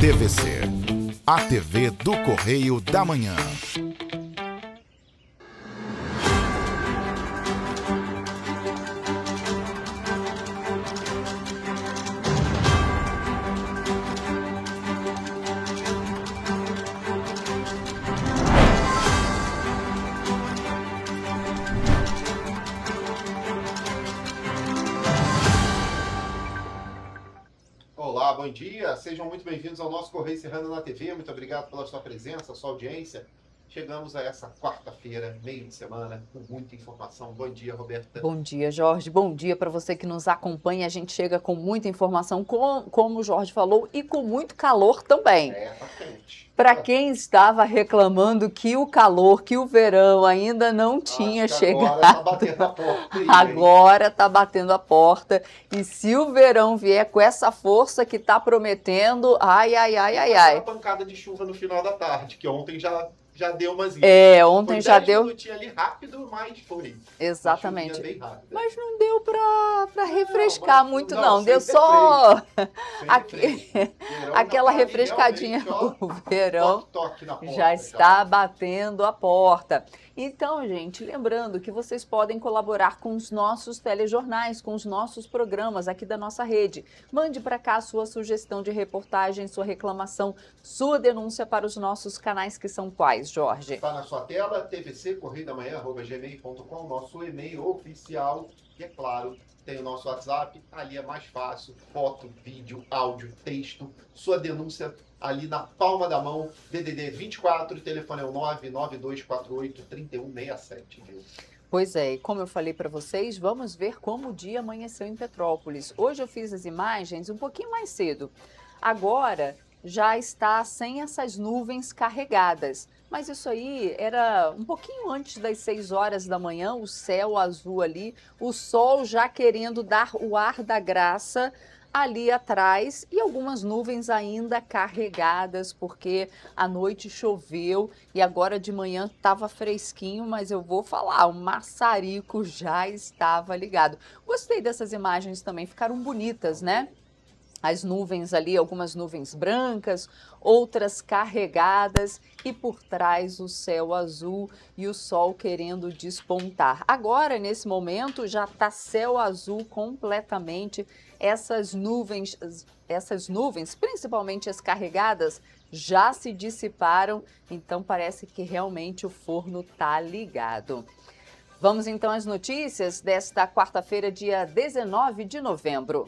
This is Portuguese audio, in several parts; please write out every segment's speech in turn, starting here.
TVC, a TV do Correio da Manhã. Olá, bom dia. Sejam muito bem-vindos ao nosso Correio Serrano na TV. Muito obrigado pela sua presença, sua audiência. Chegamos a essa quarta-feira, meio de semana, com muita informação. Bom dia, Roberta. Bom dia, Jorge. Bom dia para você que nos acompanha. A gente chega com muita informação, como o Jorge falou, e com muito calor também. Tá quente. Para quem estava reclamando que o calor, que o verão ainda não tinha chegado, agora tá batendo a porta. Agora tá batendo a porta. E se o verão vier com essa força que tá prometendo, ai. Uma pancada de chuva no final da tarde, que ontem já deu umas... Ontem já deu... Foi 10 minutinhos ali rápido, mas foi. Exatamente. Bem rápido. Mas não deu para refrescar muito, não. Deu só aquela refrescadinha. O verão toque na porta, já está batendo a porta. Então, gente, lembrando que vocês podem colaborar com os nossos telejornais, com os nossos programas aqui da nossa rede. Mande para cá a sua sugestão de reportagem, sua reclamação, sua denúncia para os nossos canais, que são quais, Jorge? Está na sua tela, tvccorreidamanhã@gmail.com, nosso e-mail oficial. E é claro, tem o nosso WhatsApp, ali é mais fácil, foto, vídeo, áudio, texto, sua denúncia ali na palma da mão, DDD 24, telefone é o 992483167, viu? Pois é, e como eu falei para vocês, vamos ver como o dia amanheceu em Petrópolis. Hoje eu fiz as imagens um pouquinho mais cedo. Agora já está sem essas nuvens carregadas. Mas isso aí era um pouquinho antes das 6 horas da manhã, o céu azul ali, o sol já querendo dar o ar da graça ali atrás e algumas nuvens ainda carregadas, porque à noite choveu e agora de manhã estava fresquinho, mas eu vou falar, o maçarico já estava ligado. Gostei dessas imagens também, ficaram bonitas, né? As nuvens ali, algumas nuvens brancas, outras carregadas e por trás o céu azul e o sol querendo despontar. Agora, nesse momento, já está céu azul completamente. Essas nuvens, principalmente as carregadas, já se dissiparam, então parece que realmente o forno está ligado. Vamos então às notícias desta quarta-feira, dia 19 de novembro.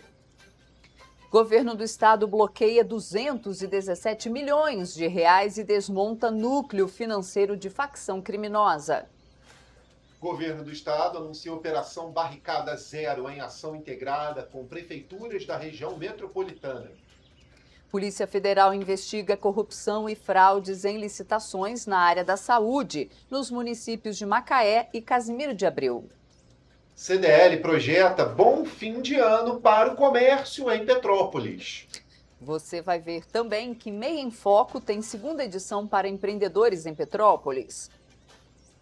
Governo do Estado bloqueia 217 milhões de reais e desmonta núcleo financeiro de facção criminosa. Governo do Estado anuncia Operação Barricada Zero em ação integrada com prefeituras da região metropolitana. Polícia Federal investiga corrupção e fraudes em licitações na área da saúde, nos municípios de Macaé e Casimiro de Abreu. CDL projeta bom fim de ano para o comércio em Petrópolis. Você vai ver também que Meia em Foco tem segunda edição para empreendedores em Petrópolis.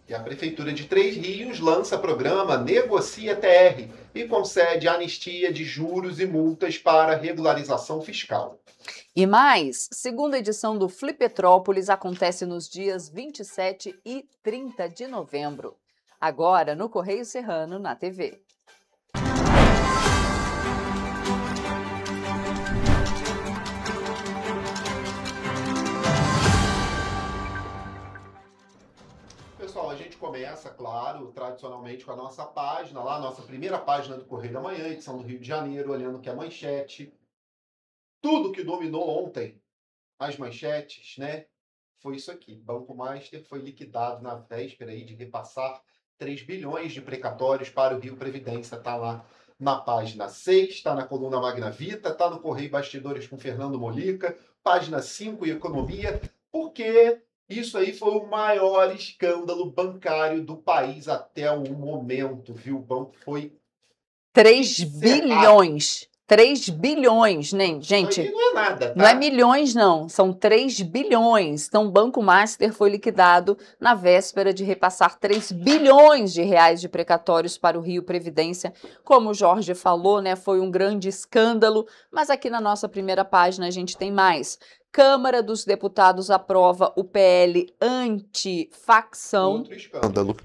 E a Prefeitura de Três Rios lança programa Negocia TR e concede anistia de juros e multas para regularização fiscal. E mais, segunda edição do Flip Petrópolis acontece nos dias 27 e 30 de novembro. Agora no Correio Serrano, na TV. Pessoal, a gente começa, claro, tradicionalmente com a nossa página, lá, nossa primeira página do Correio da Manhã, edição do Rio de Janeiro, olhando que a manchete. Tudo que dominou ontem as manchetes, né? Foi isso aqui. Banco Master foi liquidado na véspera aí de repassar 3 bilhões de precatórios para o Rio Previdência. Está lá na página 6, está na coluna Magna Vita, está no Correio Bastidores com Fernando Molica, página 5 e Economia, porque isso aí foi o maior escândalo bancário do país até o momento, viu? O banco foi 3 bilhões. 3 bilhões, né, gente? Isso aí não é nada, tá? Não é milhões, não. São 3 bilhões. Então, o Banco Master foi liquidado na véspera de repassar 3 bilhões de reais de precatórios para o Rio Previdência. Como o Jorge falou, né, foi um grande escândalo, mas aqui na nossa primeira página a gente tem mais. Câmara dos Deputados aprova o PL anti-facção. Outro escândalo.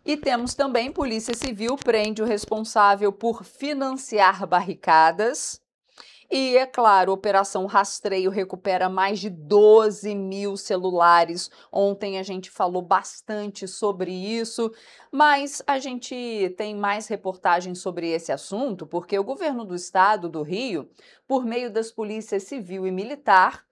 E temos também Polícia Civil prende o responsável por financiar barricadas. E, é claro, Operação Rastreio recupera mais de 12 mil celulares. Ontem a gente falou bastante sobre isso, mas a gente tem mais reportagens sobre esse assunto, porque o governo do estado do Rio, por meio das polícias civil e militar,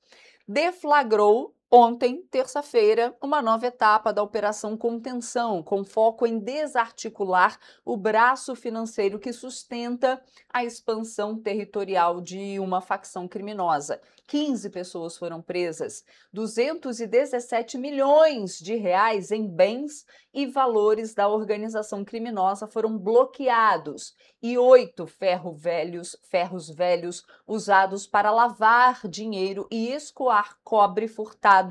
deflagrou ontem, terça-feira, uma nova etapa da Operação Contenção, com foco em desarticular o braço financeiro que sustenta a expansão territorial de uma facção criminosa. 15 pessoas foram presas, 217 milhões de reais em bens e valores da organização criminosa foram bloqueados e 8 ferros velhos usados para lavar dinheiro e escoar cobre furtado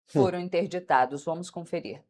foram interditados. Vamos conferir.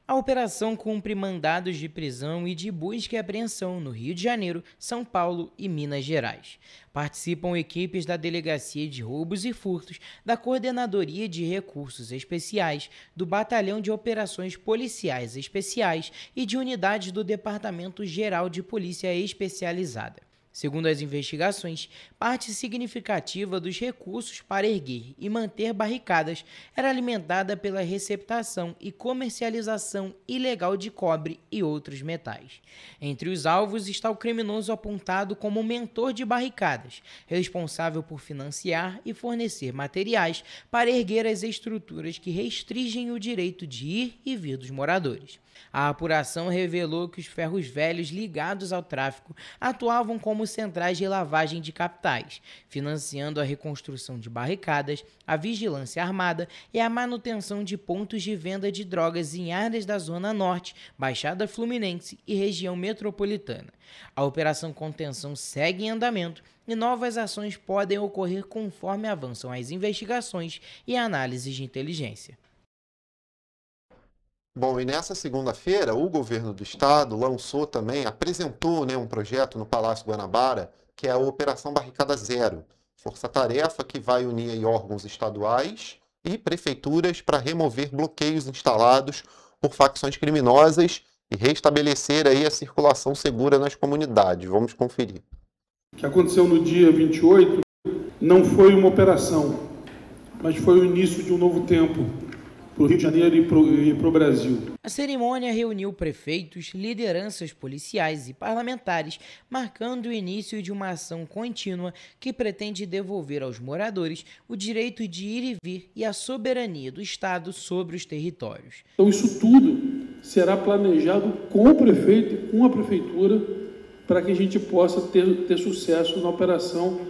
A operação cumpre mandados de prisão e de busca e apreensão no Rio de Janeiro, São Paulo e Minas Gerais. Participam equipes da Delegacia de Roubos e Furtos, da Coordenadoria de Recursos Especiais, do Batalhão de Operações Policiais Especiais e de unidades do Departamento Geral de Polícia Especializada. Segundo as investigações, parte significativa dos recursos para erguer e manter barricadas era alimentada pela receptação e comercialização ilegal de cobre e outros metais. Entre os alvos está o criminoso apontado como mentor de barricadas, responsável por financiar e fornecer materiais para erguer as estruturas que restringem o direito de ir e vir dos moradores. A apuração revelou que os ferros velhos ligados ao tráfico atuavam como centrais de lavagem de capitais, financiando a reconstrução de barricadas, a vigilância armada e a manutenção de pontos de venda de drogas em áreas da Zona Norte, Baixada Fluminense e região metropolitana. A Operação Contenção segue em andamento e novas ações podem ocorrer conforme avançam as investigações e análises de inteligência. Bom, e nessa segunda-feira, o governo do estado apresentou um projeto no Palácio Guanabara, que é a Operação Barricada Zero, força-tarefa que vai unir aí órgãos estaduais e prefeituras para remover bloqueios instalados por facções criminosas e restabelecer aí a circulação segura nas comunidades. Vamos conferir. O que aconteceu no dia 28 não foi uma operação, mas foi o início de um novo tempo para o Rio de Janeiro e para o Brasil. A cerimônia reuniu prefeitos, lideranças policiais e parlamentares, marcando o início de uma ação contínua que pretende devolver aos moradores o direito de ir e vir e a soberania do Estado sobre os territórios. Então isso tudo será planejado com o prefeito e com a prefeitura para que a gente possa ter sucesso na operação,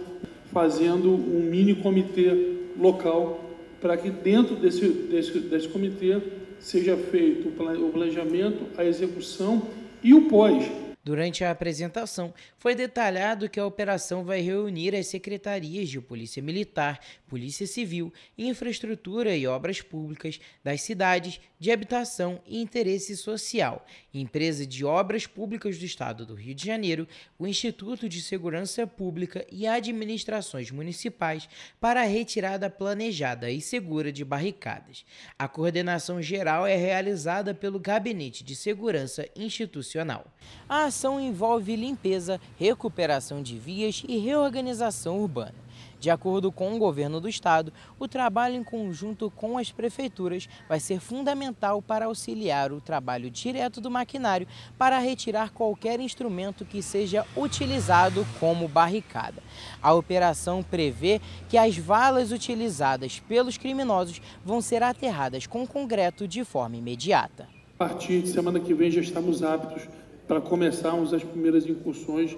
fazendo um mini comitê local para que dentro desse comitê seja feito o planejamento, a execução e o pós. Durante a apresentação, foi detalhado que a operação vai reunir as secretarias de Polícia Militar, Polícia Civil, Infraestrutura e Obras Públicas das cidades, de habitação e interesse social, Empresa de Obras Públicas do Estado do Rio de Janeiro, o Instituto de Segurança Pública e administrações municipais para a retirada planejada e segura de barricadas. A coordenação geral é realizada pelo Gabinete de Segurança Institucional. A ação envolve limpeza, recuperação de vias e reorganização urbana. De acordo com o governo do estado, o trabalho em conjunto com as prefeituras vai ser fundamental para auxiliar o trabalho direto do maquinário para retirar qualquer instrumento que seja utilizado como barricada. A operação prevê que as valas utilizadas pelos criminosos vão ser aterradas com concreto de forma imediata. A partir de semana que vem já estamos aptos para começarmos as primeiras incursões,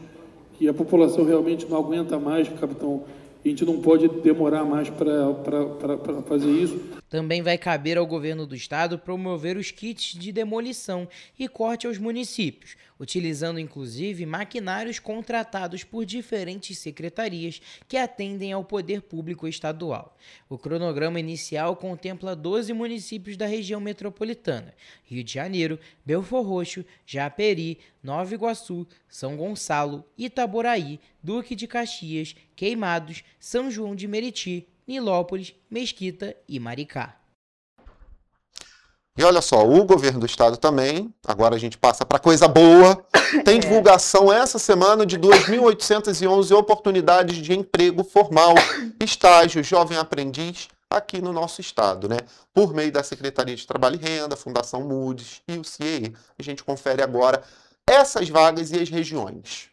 que a população realmente não aguenta mais, capitão, A gente não pode demorar mais para fazer isso. Também vai caber ao governo do estado promover os kits de demolição e corte aos municípios, utilizando inclusive maquinários contratados por diferentes secretarias que atendem ao poder público estadual. O cronograma inicial contempla 12 municípios da região metropolitana: Rio de Janeiro, Belford Roxo, Japeri, Nova Iguaçu, São Gonçalo, Itaboraí, Duque de Caxias, Queimados, São João de Meriti, Nilópolis, Mesquita e Maricá. E olha só, o governo do estado também, agora a gente passa para coisa boa, tem divulgação essa semana de 2.811 oportunidades de emprego formal, estágio, jovem aprendiz, aqui no nosso estado, né? Por meio da Secretaria de Trabalho e Renda, Fundação Moody's e o CIE. A gente confere agora essas vagas e as regiões.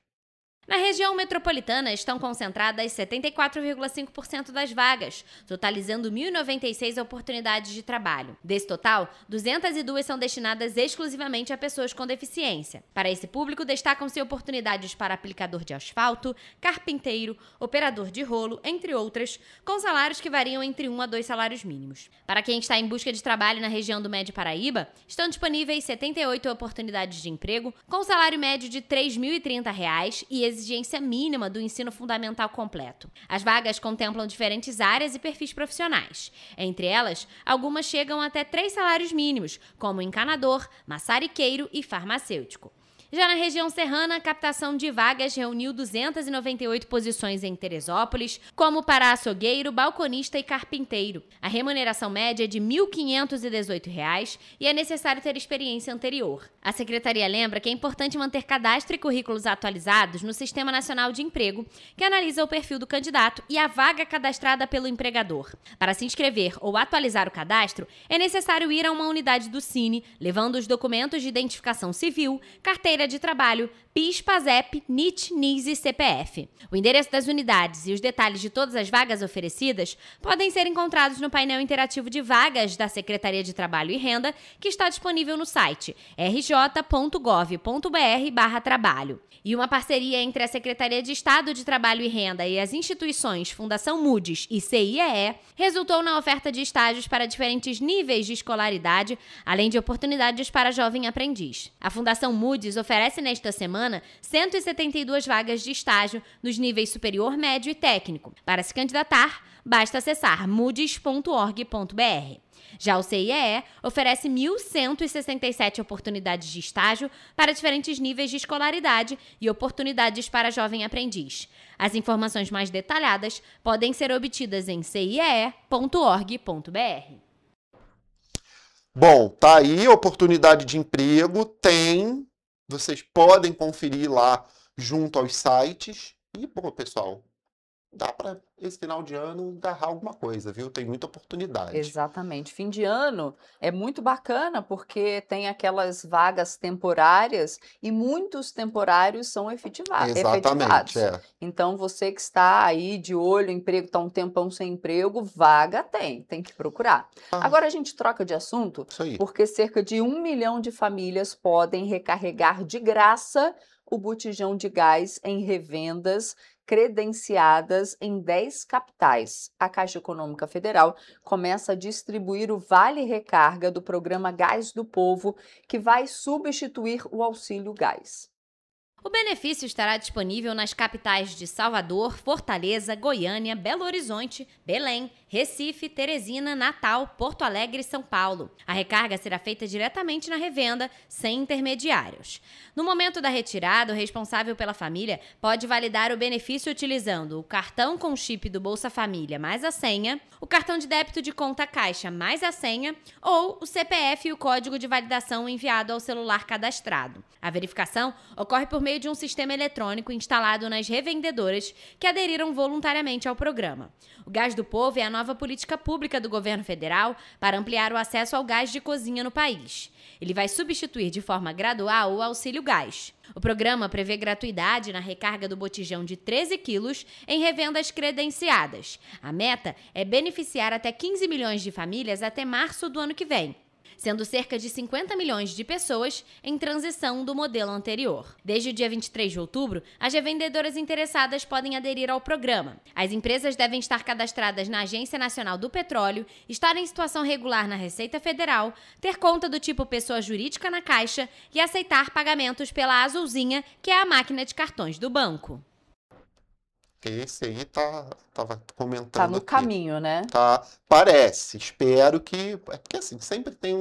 Na região metropolitana estão concentradas 74,5% das vagas, totalizando 1.096 oportunidades de trabalho. Desse total, 202 são destinadas exclusivamente a pessoas com deficiência. Para esse público, destacam-se oportunidades para aplicador de asfalto, carpinteiro, operador de rolo, entre outras, com salários que variam entre 1 a 2 salários mínimos. Para quem está em busca de trabalho na região do Médio Paraíba, estão disponíveis 78 oportunidades de emprego, com salário médio de R$ 3.030 e exigência mínima do ensino fundamental completo. As vagas contemplam diferentes áreas e perfis profissionais. Entre elas, algumas chegam até 3 salários mínimos, como encanador, maçariqueiro e farmacêutico. Já na região serrana, a captação de vagas reuniu 298 posições em Teresópolis, como para açougueiro, balconista e carpinteiro. A remuneração média é de R$ 1.518 e é necessário ter experiência anterior. A Secretaria lembra que é importante manter cadastro e currículos atualizados no Sistema Nacional de Emprego, que analisa o perfil do candidato e a vaga cadastrada pelo empregador. Para se inscrever ou atualizar o cadastro, é necessário ir a uma unidade do Cine, levando os documentos de identificação civil, carteira de trabalho, PIS, PASEP, NIT, NIS e CPF. O endereço das unidades e os detalhes de todas as vagas oferecidas podem ser encontrados no painel interativo de vagas da Secretaria de Trabalho e Renda, que está disponível no site rj.gov.br/trabalho. E uma parceria entre a Secretaria de Estado de Trabalho e Renda e as instituições Fundação Moody's e CIE resultou na oferta de estágios para diferentes níveis de escolaridade, além de oportunidades para jovem aprendiz. A Fundação Moody's oferece nesta semana 172 vagas de estágio nos níveis superior, médio e técnico. Para se candidatar, basta acessar moodys.org.br. Já o CIE oferece 1.167 oportunidades de estágio para diferentes níveis de escolaridade e oportunidades para jovem aprendiz. As informações mais detalhadas podem ser obtidas em ciee.org.br. Bom, tá aí, oportunidade de emprego, tem, vocês podem conferir lá junto aos sites. E, bom, pessoal, dá para esse final de ano agarrar alguma coisa, viu? Tem muita oportunidade. Exatamente. Fim de ano é muito bacana porque tem aquelas vagas temporárias e muitos temporários são efetivados. Exatamente, Então, você que está aí de olho, emprego, está um tempão sem emprego, vaga tem que procurar. Agora a gente troca de assunto, porque cerca de 1 milhão de famílias podem recarregar de graça o botijão de gás em revendas credenciadas em 10 capitais. A Caixa Econômica Federal começa a distribuir o Vale Recarga do programa Gás do Povo, que vai substituir o Auxílio Gás. O benefício estará disponível nas capitais de Salvador, Fortaleza, Goiânia, Belo Horizonte, Belém, Recife, Teresina, Natal, Porto Alegre e São Paulo. A recarga será feita diretamente na revenda, sem intermediários. No momento da retirada, o responsável pela família pode validar o benefício utilizando o cartão com chip do Bolsa Família mais a senha, o cartão de débito de conta Caixa mais a senha ou o CPF e o código de validação enviado ao celular cadastrado. A verificação ocorre por meio de um sistema eletrônico instalado nas revendedoras que aderiram voluntariamente ao programa. O Gás do Povo é a nova política pública do governo federal para ampliar o acesso ao gás de cozinha no país. Ele vai substituir de forma gradual o Auxílio Gás. O programa prevê gratuidade na recarga do botijão de 13 quilos em revendas credenciadas. A meta é beneficiar até 15 milhões de famílias até março do ano que vem. sendo cerca de 50 milhões de pessoas em transição do modelo anterior. Desde o dia 23 de outubro, as revendedoras interessadas podem aderir ao programa. As empresas devem estar cadastradas na Agência Nacional do Petróleo, estar em situação regular na Receita Federal, ter conta do tipo pessoa jurídica na Caixa e aceitar pagamentos pela Azulzinha, que é a máquina de cartões do banco. Esse aí tava comentando Tá no aqui. caminho, né? Tá, parece. Espero que... É porque assim, sempre tem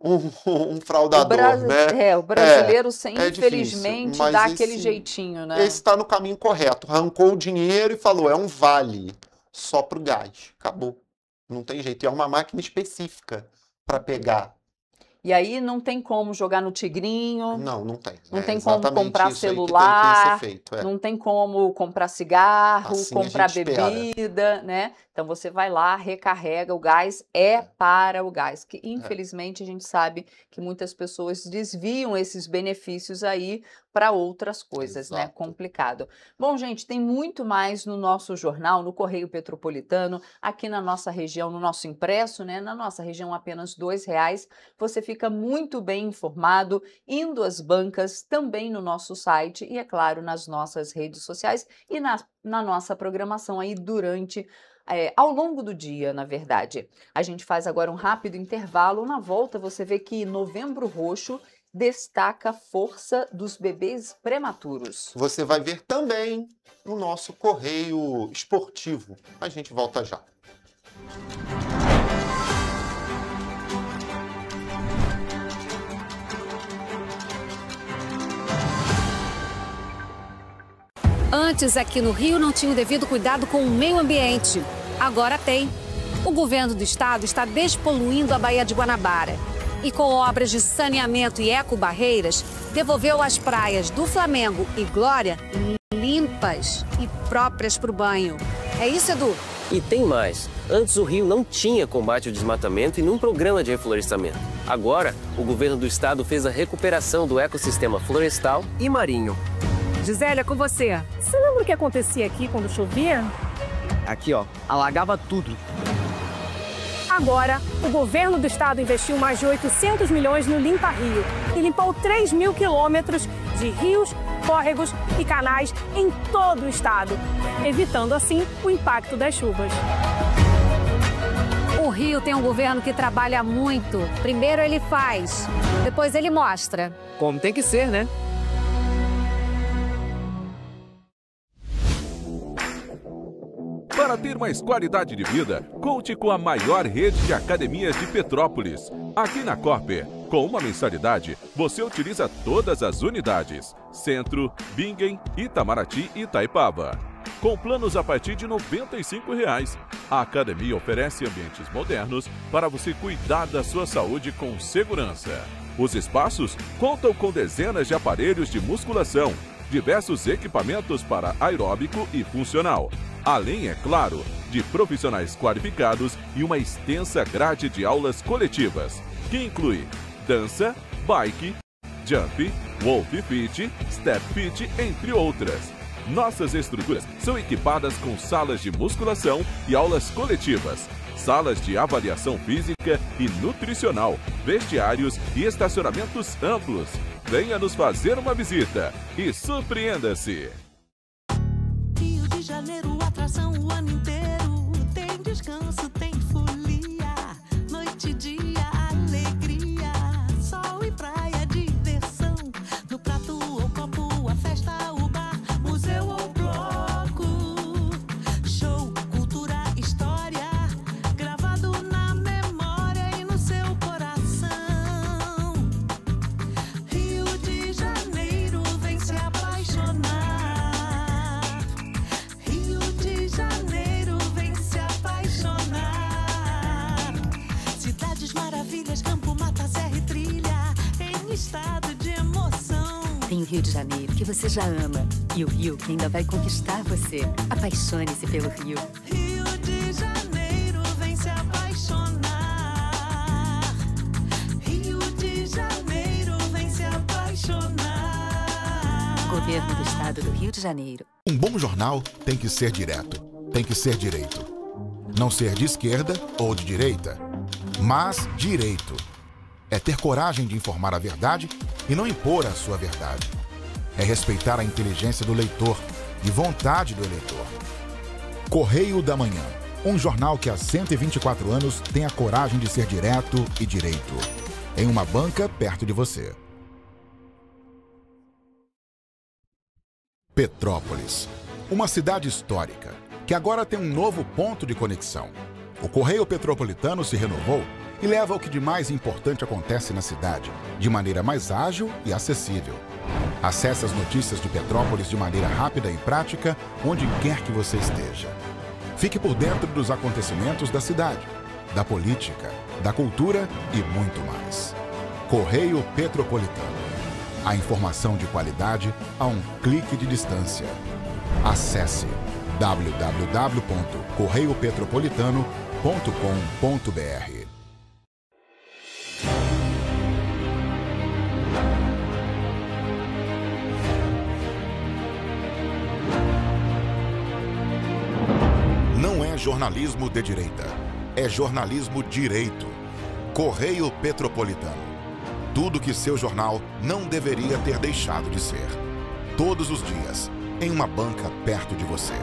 um fraudador, né? O brasileiro, é infelizmente, difícil, mas dá aquele esse- jeitinho, né? Esse está no caminho correto. Arrancou o dinheiro e falou, é um vale só pro gás. Acabou. Não tem jeito. E é uma máquina específica para pegar. E aí não tem como jogar no tigrinho, Não tem. Não É tem como exatamente comprar isso aí que celular, tem que ser feito. não tem como comprar cigarro, Assim a comprar gente espera. bebida, né? Então você vai lá, recarrega, o gás é para o gás, que infelizmente a gente sabe que muitas pessoas desviam esses benefícios aí para outras coisas, né? Exato. Complicado. Bom, gente, tem muito mais no nosso jornal, no Correio Petropolitano, aqui na nossa região, no nosso impresso, né? Na nossa região, apenas R$2. Você fica muito bem informado, indo às bancas, também no nosso site e, é claro, nas nossas redes sociais e na nossa programação aí durante ao longo do dia, na verdade. A gente faz agora um rápido intervalo. Na volta, você vê que Novembro Roxo destaca a força dos bebês prematuros. Você vai ver também no nosso Correio Esportivo. A gente volta já. Antes, aqui no Rio, não tinha o devido cuidado com o meio ambiente. Agora tem. O governo do estado está despoluindo a Baía de Guanabara. E com obras de saneamento e ecobarreiras, devolveu as praias do Flamengo e Glória limpas e próprias para o banho. É isso, Edu? E tem mais. Antes o Rio não tinha combate ao desmatamento e nenhum programa de reflorestamento. Agora, o governo do estado fez a recuperação do ecossistema florestal e marinho. Gisélia, com você. Você lembra o que acontecia aqui quando chovia? Aqui, ó, alagava tudo. Agora, o governo do estado investiu mais de 800 milhões no Limpa Rio e limpou 3.000 quilômetros de rios, córregos e canais em todo o estado, evitando assim o impacto das chuvas. O Rio tem um governo que trabalha muito. Primeiro ele faz, depois ele mostra. Como tem que ser, né? Para ter mais qualidade de vida, conte com a maior rede de academias de Petrópolis. Aqui na Corper, com uma mensalidade, você utiliza todas as unidades: Centro, Bingen, Itamaraty e Itaipava. Com planos a partir de R$ 95,00. A academia oferece ambientes modernos para você cuidar da sua saúde com segurança. Os espaços contam com dezenas de aparelhos de musculação, diversos equipamentos para aeróbico e funcional. Além, é claro, de profissionais qualificados e uma extensa grade de aulas coletivas, que inclui dança, bike, jump, wolf fit, step fit, entre outras. Nossas estruturas são equipadas com salas de musculação e aulas coletivas, salas de avaliação física e nutricional, vestiários e estacionamentos amplos. Venha nos fazer uma visita e surpreenda-se! Rio de Janeiro, atração o ano inteiro. Tem descanso, tem folia, noite e dia, alegria, sol e praia, diversão. No prato ou copo, a festa, o bar, museu ou bloco. Show, cultura, história, gravado na memória e no seu coração. Rio de Janeiro, vem se apaixonar. Rio de Janeiro, vem se apaixonar. Cidades maravilhas, campo, mata, serra e trilha, em estado de emoção. Tem o Rio de Janeiro, que você já ama, e o Rio que ainda vai conquistar você. Apaixone-se pelo Rio. Rio de Janeiro, vem se apaixonar. Rio de Janeiro, vem se apaixonar. Governo do Estado do Rio de Janeiro. Um bom jornal tem que ser direto, tem que ser direito. Não ser de esquerda ou de direita. Mas direito é ter coragem de informar a verdade e não impor a sua verdade. É respeitar a inteligência do leitor e vontade do eleitor. Correio da Manhã, um jornal que há 124 anos tem a coragem de ser direto e direito. Em uma banca perto de você. Petrópolis, uma cidade histórica, que agora tem um novo ponto de conexão. O Correio Petropolitano se renovou e leva o que de mais importante acontece na cidade, de maneira mais ágil e acessível. Acesse as notícias de Petrópolis de maneira rápida e prática, onde quer que você esteja. Fique por dentro dos acontecimentos da cidade, da política, da cultura e muito mais. Correio Petropolitano. A informação de qualidade a um clique de distância. Acesse www.correiopetropolitano.com.br. Não é jornalismo de direita, é jornalismo direito. Correio Petropolitano. Tudo que seu jornal não deveria ter deixado de ser. Todos os dias, em uma banca perto de você.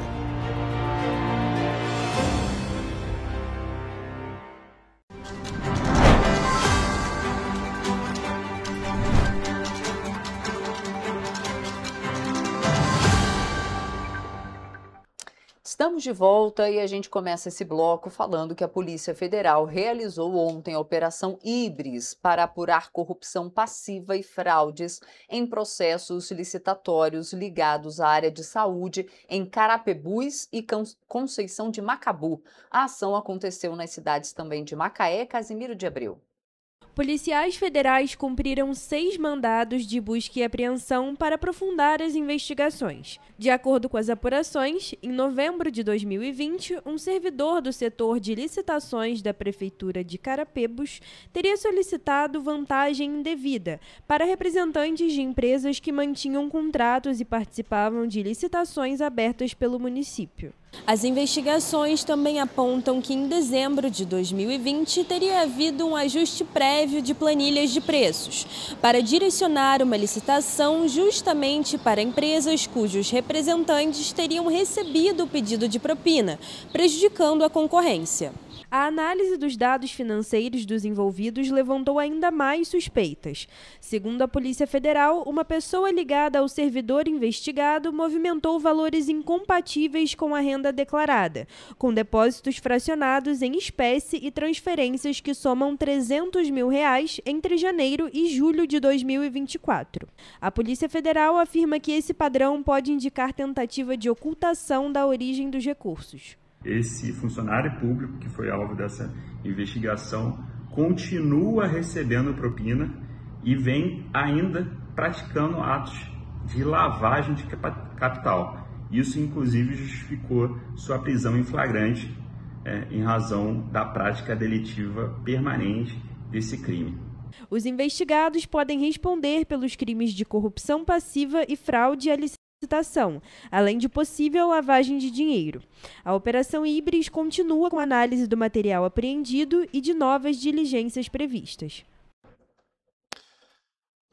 Estamos de volta e a gente começa esse bloco falando que a Polícia Federal realizou ontem a Operação Híbris para apurar corrupção passiva e fraudes em processos licitatórios ligados à área de saúde em Carapebus e Conceição de Macabu. A ação aconteceu nas cidades também de Macaé e Casimiro de Abreu. Policiais federais cumpriram 6 mandados de busca e apreensão para aprofundar as investigações. De acordo com as apurações, em novembro de 2020, um servidor do setor de licitações da Prefeitura de Carapebus teria solicitado vantagem indevida para representantes de empresas que mantinham contratos e participavam de licitações abertas pelo município. As investigações também apontam que em dezembro de 2020 teria havido um ajuste prévio de planilhas de preços para direcionar uma licitação justamente para empresas cujos representantes teriam recebido o pedido de propina, prejudicando a concorrência. A análise dos dados financeiros dos envolvidos levantou ainda mais suspeitas. Segundo a Polícia Federal, uma pessoa ligada ao servidor investigado movimentou valores incompatíveis com a renda declarada, com depósitos fracionados em espécie e transferências que somam R$300 mil entre janeiro e julho de 2024. A Polícia Federal afirma que esse padrão pode indicar tentativa de ocultação da origem dos recursos. Esse funcionário público que foi alvo dessa investigação continua recebendo propina e vem ainda praticando atos de lavagem de capital. Isso, inclusive, justificou sua prisão em flagrante em razão da prática delitiva permanente desse crime. Os investigados podem responder pelos crimes de corrupção passiva e fraude à licitação, além de possível lavagem de dinheiro. A Operação Híbris continua com a análise do material apreendido e de novas diligências previstas.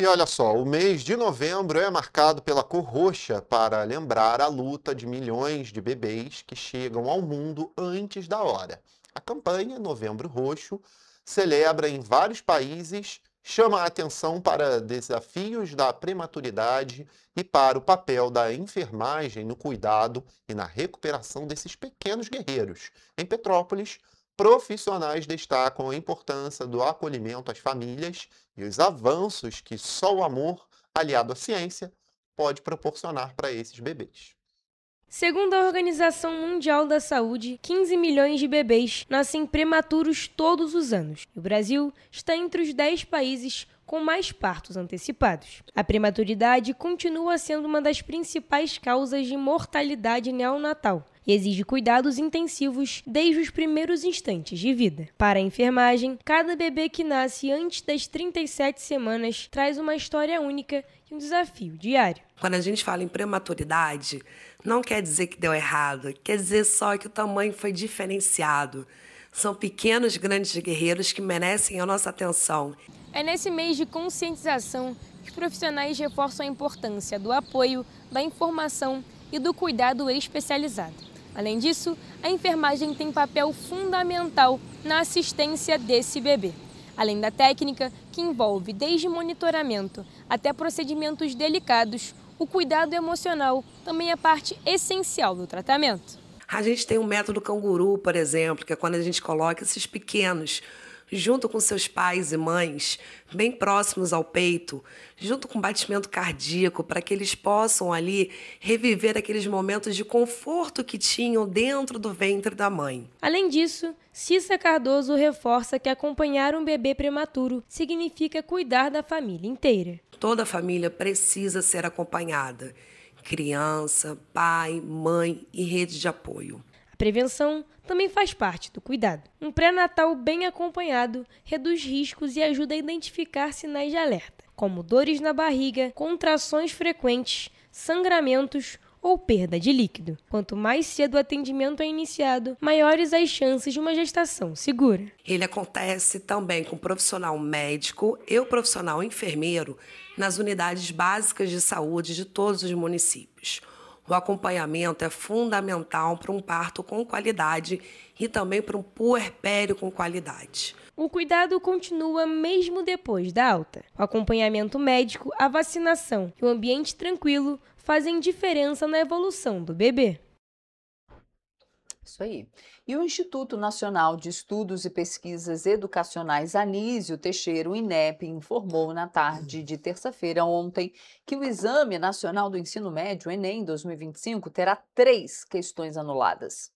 E olha só, o mês de novembro é marcado pela cor roxa para lembrar a luta de milhões de bebês que chegam ao mundo antes da hora. A campanha Novembro Roxo celebra em vários países, chama a atenção para desafios da prematuridade e para o papel da enfermagem no cuidado e na recuperação desses pequenos guerreiros. Em Petrópolis, profissionais destacam a importância do acolhimento às famílias e os avanços que só o amor, aliado à ciência, pode proporcionar para esses bebês. Segundo a Organização Mundial da Saúde, 15 milhões de bebês nascem prematuros todos os anos. O Brasil está entre os 10 países com mais partos antecipados. A prematuridade continua sendo uma das principais causas de mortalidade neonatal e exige cuidados intensivos desde os primeiros instantes de vida. Para a enfermagem, cada bebê que nasce antes das 37 semanas traz uma história única e um desafio diário. Quando a gente fala em prematuridade, não quer dizer que deu errado, quer dizer só que o tamanho foi diferenciado. São pequenos grandes guerreiros que merecem a nossa atenção. É nesse mês de conscientização que os profissionais reforçam a importância do apoio, da informação e do cuidado especializado. Além disso, a enfermagem tem papel fundamental na assistência desse bebê. Além da técnica, que envolve desde monitoramento até procedimentos delicados, o cuidado emocional também é parte essencial do tratamento. A gente tem um método canguru, por exemplo, que é quando a gente coloca esses pequenos junto com seus pais e mães, bem próximos ao peito, junto com batimento cardíaco, para que eles possam ali reviver aqueles momentos de conforto que tinham dentro do ventre da mãe. Além disso, Cissa Cardoso reforça que acompanhar um bebê prematuro significa cuidar da família inteira. Toda a família precisa ser acompanhada. Criança, pai, mãe e rede de apoio. A prevenção também faz parte do cuidado. Um pré-natal bem acompanhado reduz riscos e ajuda a identificar sinais de alerta, como dores na barriga, contrações frequentes, sangramentos ou perda de líquido. Quanto mais cedo o atendimento é iniciado, maiores as chances de uma gestação segura. Ele acontece também com o profissional médico e o profissional enfermeiro nas unidades básicas de saúde de todos os municípios. O acompanhamento é fundamental para um parto com qualidade e também para um puerpério com qualidade. O cuidado continua mesmo depois da alta. O acompanhamento médico, a vacinação e o ambiente tranquilo fazem diferença na evolução do bebê. Isso aí. E o Instituto Nacional de Estudos e Pesquisas Educacionais Anísio Teixeira, o INEP, informou na tarde de terça-feira ontem que o Exame Nacional do Ensino Médio, Enem 2025, terá 3 questões anuladas.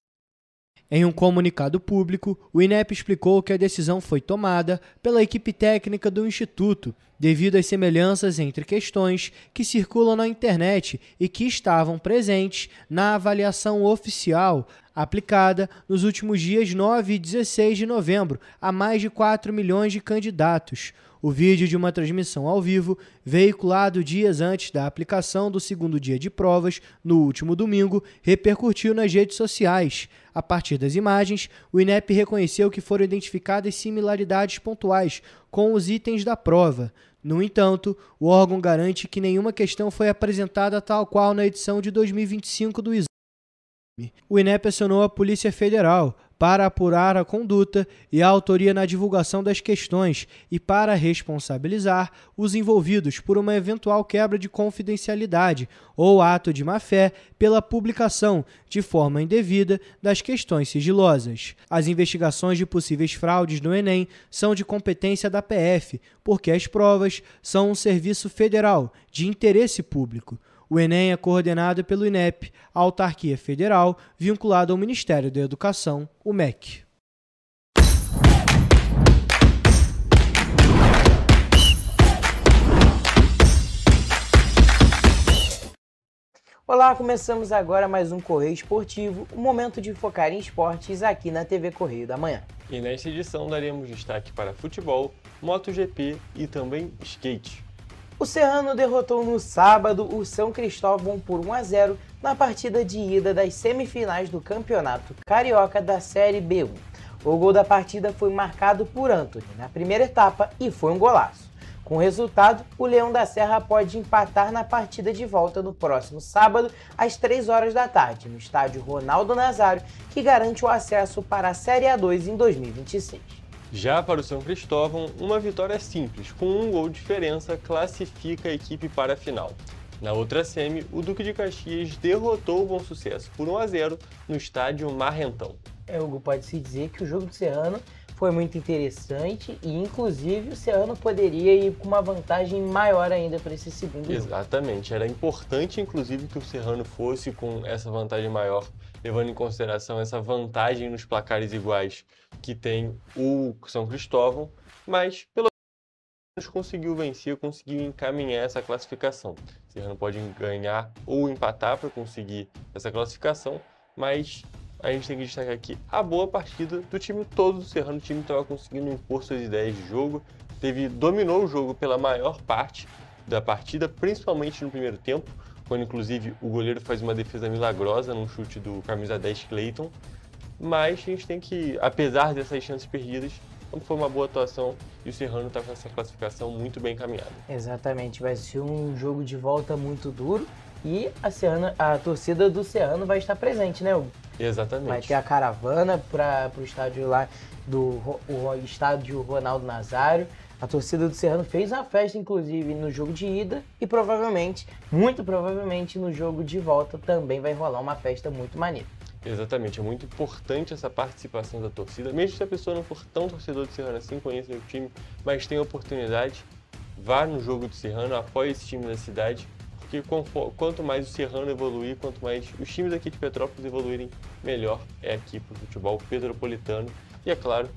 Em um comunicado público, o INEP explicou que a decisão foi tomada pela equipe técnica do Instituto, devido às semelhanças entre questões que circulam na internet e que estavam presentes na avaliação oficial aplicada nos últimos dias 9 e 16 de novembro a mais de 4 milhões de candidatos. O vídeo de uma transmissão ao vivo, veiculado dias antes da aplicação do segundo dia de provas, no último domingo, repercutiu nas redes sociais. A partir das imagens, o INEP reconheceu que foram identificadas similaridades pontuais com os itens da prova. No entanto, o órgão garante que nenhuma questão foi apresentada tal qual na edição de 2025 do exame. O INEP acionou a Polícia Federal para apurar a conduta e a autoria na divulgação das questões e para responsabilizar os envolvidos por uma eventual quebra de confidencialidade ou ato de má-fé pela publicação, de forma indevida, das questões sigilosas. As investigações de possíveis fraudes no Enem são de competência da PF, porque as provas são um serviço federal de interesse público. O Enem é coordenado pelo INEP, a autarquia federal vinculada ao Ministério da Educação, o MEC. Olá, começamos agora mais um Correio Esportivo, o momento de focar em esportes aqui na TV Correio da Manhã. E nesta edição daremos destaque para futebol, MotoGP e também skate. O Serrano derrotou no sábado o São Cristóvão por 1-0 na partida de ida das semifinais do Campeonato Carioca da Série B1. O gol da partida foi marcado por Antony na primeira etapa e foi um golaço. Com o resultado, o Leão da Serra pode empatar na partida de volta no próximo sábado, às 3 horas da tarde, no estádio Ronaldo Nazário, que garante o acesso para a Série A2 em 2026. Já para o São Cristóvão, uma vitória simples, com um gol de diferença, classifica a equipe para a final. Na outra semi, o Duque de Caxias derrotou o Bom Sucesso por 1-0 no estádio Marrentão. Hugo, pode-se dizer que o jogo do Serrano foi muito interessante e, inclusive, o Serrano poderia ir com uma vantagem maior ainda para esse segundo jogo. Exatamente, era importante, inclusive, que o Serrano fosse com essa vantagem maior, levando em consideração essa vantagem nos placares iguais que tem o São Cristóvão, mas pelo menos conseguiu vencer, conseguiu encaminhar essa classificação. O Serrano pode ganhar ou empatar para conseguir essa classificação, mas a gente tem que destacar aqui a boa partida do time todo do Serrano. O time estava conseguindo impor suas ideias de jogo, dominou o jogo pela maior parte da partida, principalmente no primeiro tempo, quando inclusive o goleiro faz uma defesa milagrosa num chute do camisa 10 Clayton. mas a gente tem que, apesar dessas chances perdidas, foi uma boa atuação e o Serrano está com essa classificação muito bem encaminhada. Exatamente, vai ser um jogo de volta muito duro e a torcida do Serrano vai estar presente, né, Hugo? Exatamente. Vai ter a caravana para o estádio lá o estádio Ronaldo Nazário. A torcida do Serrano fez uma festa, inclusive, no jogo de ida e provavelmente, muito provavelmente, no jogo de volta também vai rolar uma festa muito maneira. Exatamente, é muito importante essa participação da torcida, mesmo se a pessoa não for tão torcedor do Serrano assim, conheça o time, mas tem a oportunidade, vá no jogo do Serrano, apoie esse time da cidade, porque quanto mais o Serrano evoluir, quanto mais os times aqui de Petrópolis evoluírem, melhor é aqui para o futebol petropolitano. E é claro,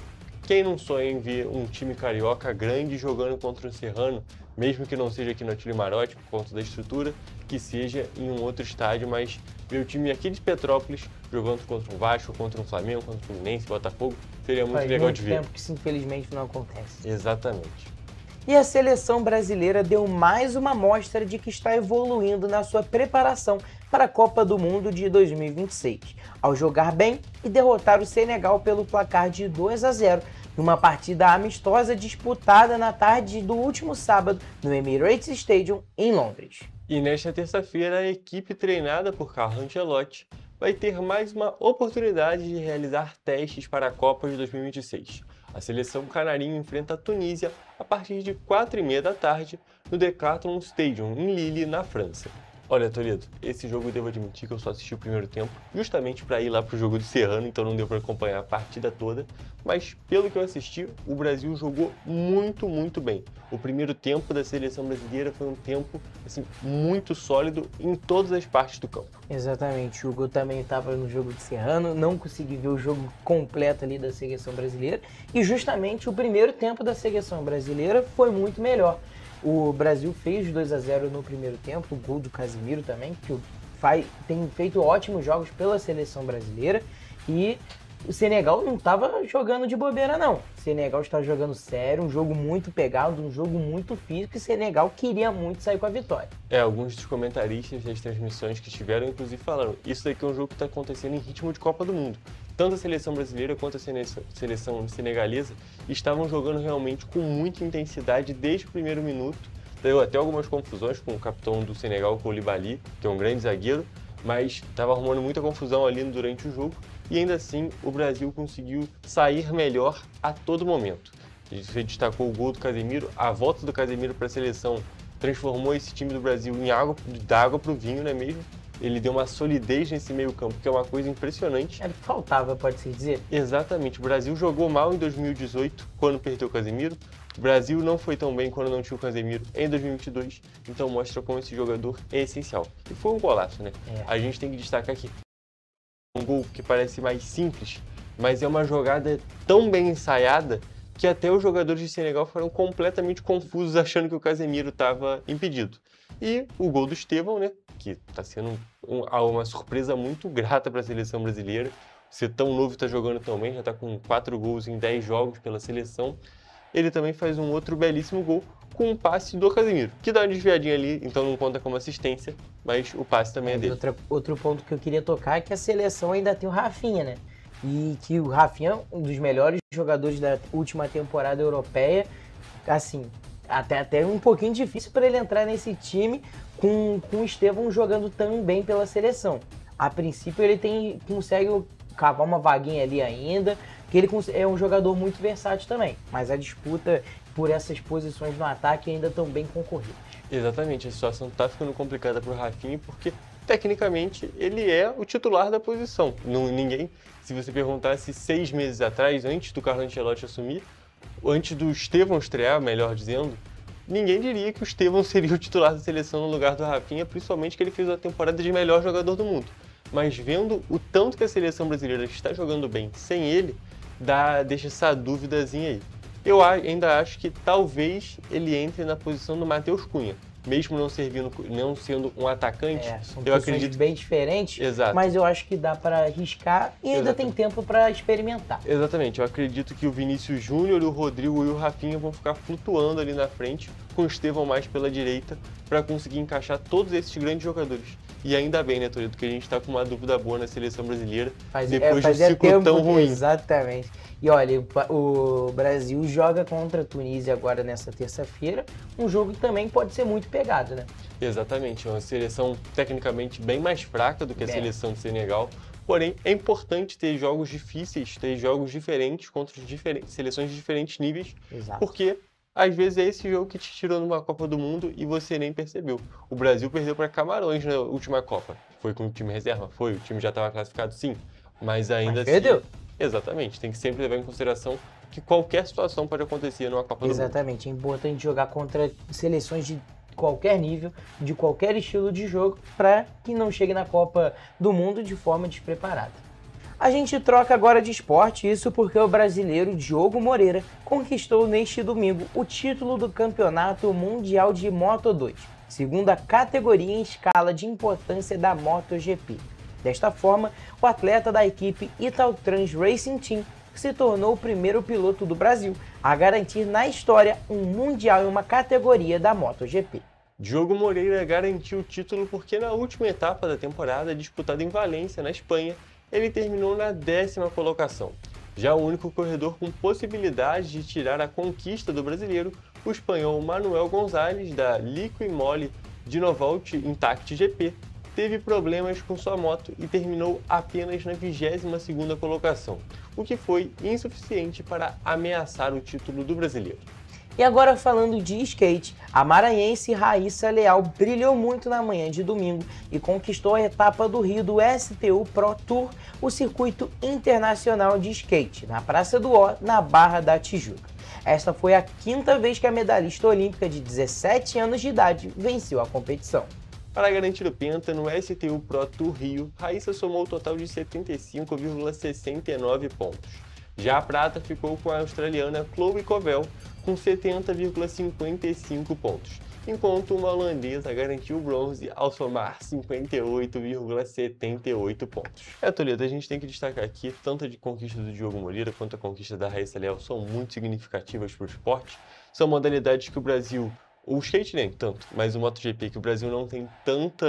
quem não sonha em ver um time carioca grande jogando contra o Serrano, mesmo que não seja aqui no Atílio Marotti, por conta da estrutura, que seja em um outro estádio, mas ver o time aqui de Petrópolis jogando contra um Vasco, contra um Flamengo, contra o Fluminense, Botafogo, seria muito legal de ver. Faz muito tempo que isso infelizmente não acontece. Exatamente. E a seleção brasileira deu mais uma amostra de que está evoluindo na sua preparação para a Copa do Mundo de 2026, ao jogar bem e derrotar o Senegal pelo placar de 2-0, numa partida amistosa disputada na tarde do último sábado no Emirates Stadium, em Londres. E nesta terça-feira, a equipe treinada por Carlo Ancelotti vai ter mais uma oportunidade de realizar testes para a Copa de 2026. A seleção canarinho enfrenta a Tunísia a partir de 4h30 da tarde no Decathlon Stadium, em Lille, na França. Olha, Toledo, esse jogo eu devo admitir que eu só assisti o primeiro tempo, justamente para ir lá pro jogo do Serrano, então não deu para acompanhar a partida toda, mas pelo que eu assisti, o Brasil jogou muito, muito bem. O primeiro tempo da seleção brasileira foi um tempo assim, muito sólido em todas as partes do campo. Exatamente, o Hugo também estava no jogo do Serrano, não consegui ver o jogo completo ali da seleção brasileira, e justamente o primeiro tempo da seleção brasileira foi muito melhor. O Brasil fez 2-0 no primeiro tempo, o gol do Casemiro também, que tem feito ótimos jogos pela seleção brasileira, e o Senegal não estava jogando de bobeira não. O Senegal está jogando sério, um jogo muito pegado, um jogo muito físico, e o Senegal queria muito sair com a vitória. Alguns dos comentaristas das transmissões que estiveram, inclusive, falaram, isso daqui é um jogo que está acontecendo em ritmo de Copa do Mundo. Tanto a seleção brasileira quanto a seleção senegalesa estavam jogando realmente com muita intensidade desde o primeiro minuto. Deu até algumas confusões com o capitão do Senegal, Koulibaly, que é um grande zagueiro, mas estava arrumando muita confusão ali durante o jogo e ainda assim o Brasil conseguiu sair melhor a todo momento. Você destacou o gol do Casemiro, a volta do Casemiro para a seleção transformou esse time do Brasil em da água para o vinho, não é mesmo? Ele deu uma solidez nesse meio campo, que é uma coisa impressionante. Era o que faltava, pode-se dizer. Exatamente. O Brasil jogou mal em 2018, quando perdeu o Casemiro. O Brasil não foi tão bem quando não tinha o Casemiro em 2022. Então mostra como esse jogador é essencial. E foi um golaço, né? A gente tem que destacar aqui. Um gol que parece mais simples, mas é uma jogada tão bem ensaiada que até os jogadores de Senegal foram completamente confusos achando que o Casemiro estava impedido. E o gol do Estevão, né? Que está sendo uma surpresa muito grata para a seleção brasileira. Ser tão novo e está jogando tão bem, já está com 4 gols em 10 jogos pela seleção. Ele também faz um outro belíssimo gol com um passe do Casemiro, que dá uma desviadinha ali, então não conta como assistência, mas o passe também é dele. Outro ponto que eu queria tocar é que a seleção ainda tem o Rafinha, né? E que o Rafinha é um dos melhores jogadores da última temporada europeia. Assim, até um pouquinho difícil para ele entrar nesse time com o Estevão jogando tão bem pela seleção. A princípio ele consegue cavar uma vaguinha ali ainda, que ele é um jogador muito versátil também, mas a disputa por essas posições no ataque ainda estão bem concorridas. Exatamente, a situação está ficando complicada para o Rafinha porque tecnicamente ele é o titular da posição. Ninguém, se você perguntasse 6 meses atrás, antes do Carlo Ancelotti assumir, antes do Estevão estrear, melhor dizendo, ninguém diria que o Estevão seria o titular da seleção no lugar do Rafinha, principalmente que ele fez a temporada de melhor jogador do mundo. Mas vendo o tanto que a seleção brasileira está jogando bem sem ele, deixa essa dúvidazinha aí. Eu ainda acho que talvez ele entre na posição do Matheus Cunha. Mesmo não sendo um atacante, são eu acredito bem diferentes, mas eu acho que dá para arriscar e ainda tem tempo para experimentar. Exatamente, eu acredito que o Vinícius Júnior, o Rodrigo e o Rafinha vão ficar flutuando ali na frente, com o Estevão mais pela direita, para conseguir encaixar todos esses grandes jogadores. E ainda bem, né, Toledo, que a gente está com uma dúvida boa na seleção brasileira, depois de um ciclo tão ruim. Exatamente. E olha, o Brasil joga contra a Tunísia agora nessa terça-feira, um jogo que também pode ser muito pegado, né? Exatamente, é uma seleção tecnicamente bem mais fraca do que a seleção de Senegal, porém é importante ter jogos difíceis, ter jogos diferentes contra seleções de diferentes níveis, porque às vezes é esse jogo que te tirou numa Copa do Mundo e você nem percebeu. O Brasil perdeu para Camarões na última Copa. Foi com o time reserva? Foi. O time já estava classificado? Sim. Mas ainda assim... Perdeu. Exatamente. Tem que sempre levar em consideração que qualquer situação pode acontecer numa Copa do Mundo. Exatamente. É importante jogar contra seleções de qualquer nível, de qualquer estilo de jogo, para que não chegue na Copa do Mundo de forma despreparada. A gente troca agora de esporte, isso porque o brasileiro Diogo Moreira conquistou neste domingo o título do Campeonato Mundial de Moto2, segunda categoria em escala de importância da MotoGP. Desta forma, o atleta da equipe Italtrans Racing Team se tornou o primeiro piloto do Brasil a garantir na história um Mundial em uma categoria da MotoGP. Diogo Moreira garantiu o título porque na última etapa da temporada, disputada em Valência, na Espanha, ele terminou na 10ª colocação. Já o único corredor com possibilidade de tirar a conquista do brasileiro, o espanhol Manuel Gonzalez, da Liqui-Moly de Novolt Intact GP, teve problemas com sua moto e terminou apenas na 22ª colocação, o que foi insuficiente para ameaçar o título do brasileiro. E agora falando de skate, a maranhense Raíssa Leal brilhou muito na manhã de domingo e conquistou a etapa do Rio do STU Pro Tour, o circuito internacional de skate, na Praça do Ó, na Barra da Tijuca. Esta foi a 5ª vez que a medalhista olímpica de 17 anos de idade venceu a competição. Para garantir o penta, no STU Pro Tour Rio, Raíssa somou o total de 75,69 pontos. Já a prata ficou com a australiana Chloe Covell, com 70,55 pontos, enquanto uma holandesa garantiu o bronze ao somar 58,78 pontos. Toledo, a gente tem que destacar aqui, tanto a conquista do Diogo Moreira quanto a conquista da Raíssa Leal são muito significativas para o esporte. São modalidades que o Brasil, o skate nem tanto, mas o MotoGP, que o Brasil não tem tanta,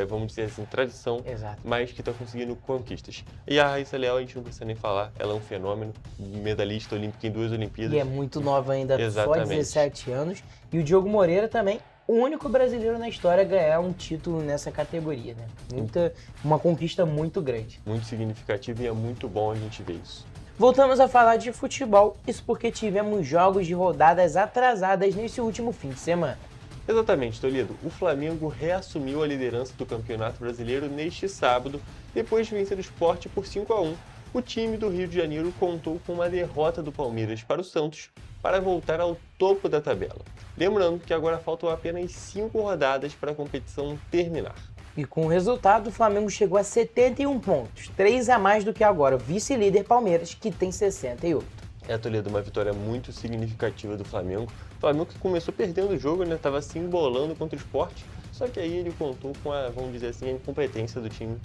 vamos dizer assim, tradição, mas que está conseguindo conquistas. E a Raíssa Leal, a gente não precisa nem falar, ela é um fenômeno, medalhista olímpica em 2 Olimpíadas. E é muito nova ainda, só 17 anos. E o Diogo Moreira também, o único brasileiro na história a ganhar um título nessa categoria, né? Uma conquista muito grande. Muito significativa e é muito bom a gente ver isso. Voltamos a falar de futebol, isso porque tivemos jogos de rodadas atrasadas nesse último fim de semana. Exatamente, Toledo. O Flamengo reassumiu a liderança do Campeonato Brasileiro neste sábado, depois de vencer o Sport por 5-1. O time do Rio de Janeiro contou com uma derrota do Palmeiras para o Santos para voltar ao topo da tabela. Lembrando que agora faltam apenas 5 rodadas para a competição terminar. E com o resultado, o Flamengo chegou a 71 pontos, 3 a mais do que agora o vice-líder Palmeiras, que tem 68. Toledo, uma vitória muito significativa do Flamengo. O Flamengo que começou perdendo o jogo, né? Estava se embolando contra o Sport, só que aí ele contou com a, vamos dizer assim, a incompetência do time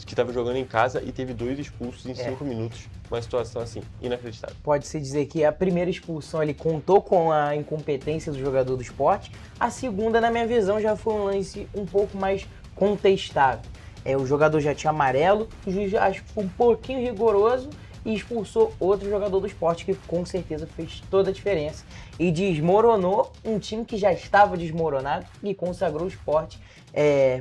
que estava jogando em casa e teve 2 expulsos em 5 minutos. Uma situação assim, inacreditável. Pode-se dizer que a primeira expulsão ele contou com a incompetência do jogador do Sport, a segunda, na minha visão, já foi um lance um pouco mais contestável. O jogador já tinha amarelo, o juiz acho que foi um pouquinho rigoroso e expulsou outro jogador do Sport, que com certeza fez toda a diferença e desmoronou um time que já estava desmoronado e consagrou o Sport,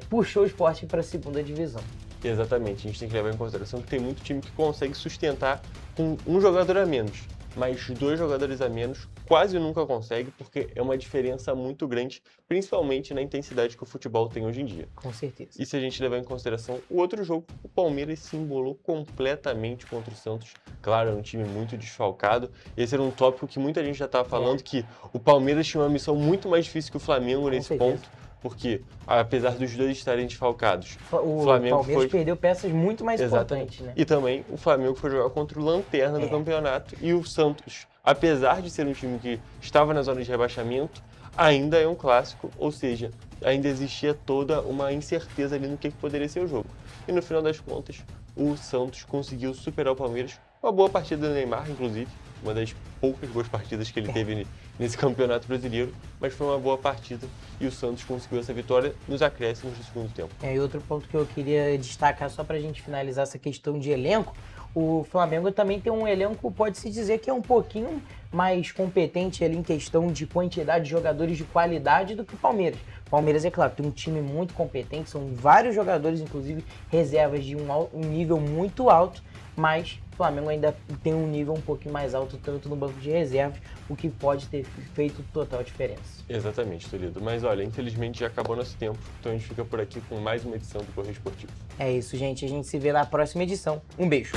puxou o Sport para a 2ª divisão. Exatamente, a gente tem que levar em consideração que tem muito time que consegue sustentar com um jogador a menos, mas 2 jogadores a menos quase nunca consegue, porque é uma diferença muito grande, principalmente na intensidade que o futebol tem hoje em dia. Com certeza. E se a gente levar em consideração o outro jogo, o Palmeiras se embolou completamente contra o Santos. Claro, é um time muito desfalcado. Esse era um tópico que muita gente já estava falando, que o Palmeiras tinha uma missão muito mais difícil que o Flamengo nesse ponto. Porque, apesar dos 2 estarem desfalcados, o Palmeiras perdeu peças muito mais importantes, né? E também o Flamengo foi jogar contra o lanterna do campeonato, e o Santos, apesar de ser um time que estava na zona de rebaixamento, ainda é um clássico, ou seja, ainda existia toda uma incerteza ali no que poderia ser o jogo. E no final das contas, o Santos conseguiu superar o Palmeiras, uma boa partida do Neymar, inclusive, uma das poucas boas partidas que ele teve nesse Campeonato Brasileiro, mas foi uma boa partida e o Santos conseguiu essa vitória nos acréscimos do segundo tempo. E outro ponto que eu queria destacar, só para a gente finalizar essa questão de elenco, o Flamengo também tem um elenco, pode-se dizer que é um pouquinho mais competente ali em questão de quantidade de jogadores de qualidade do que o Palmeiras. O Palmeiras, é claro, tem um time muito competente, são vários jogadores, inclusive reservas de um nível muito alto, mas o Flamengo ainda tem um nível um pouquinho mais alto, tanto no banco de reservas, o que pode ter feito total diferença. Exatamente, Toledo. Mas olha, infelizmente já acabou nosso tempo, então a gente fica por aqui com mais uma edição do Correio Esportivo. É isso, gente. A gente se vê na próxima edição. Um beijo.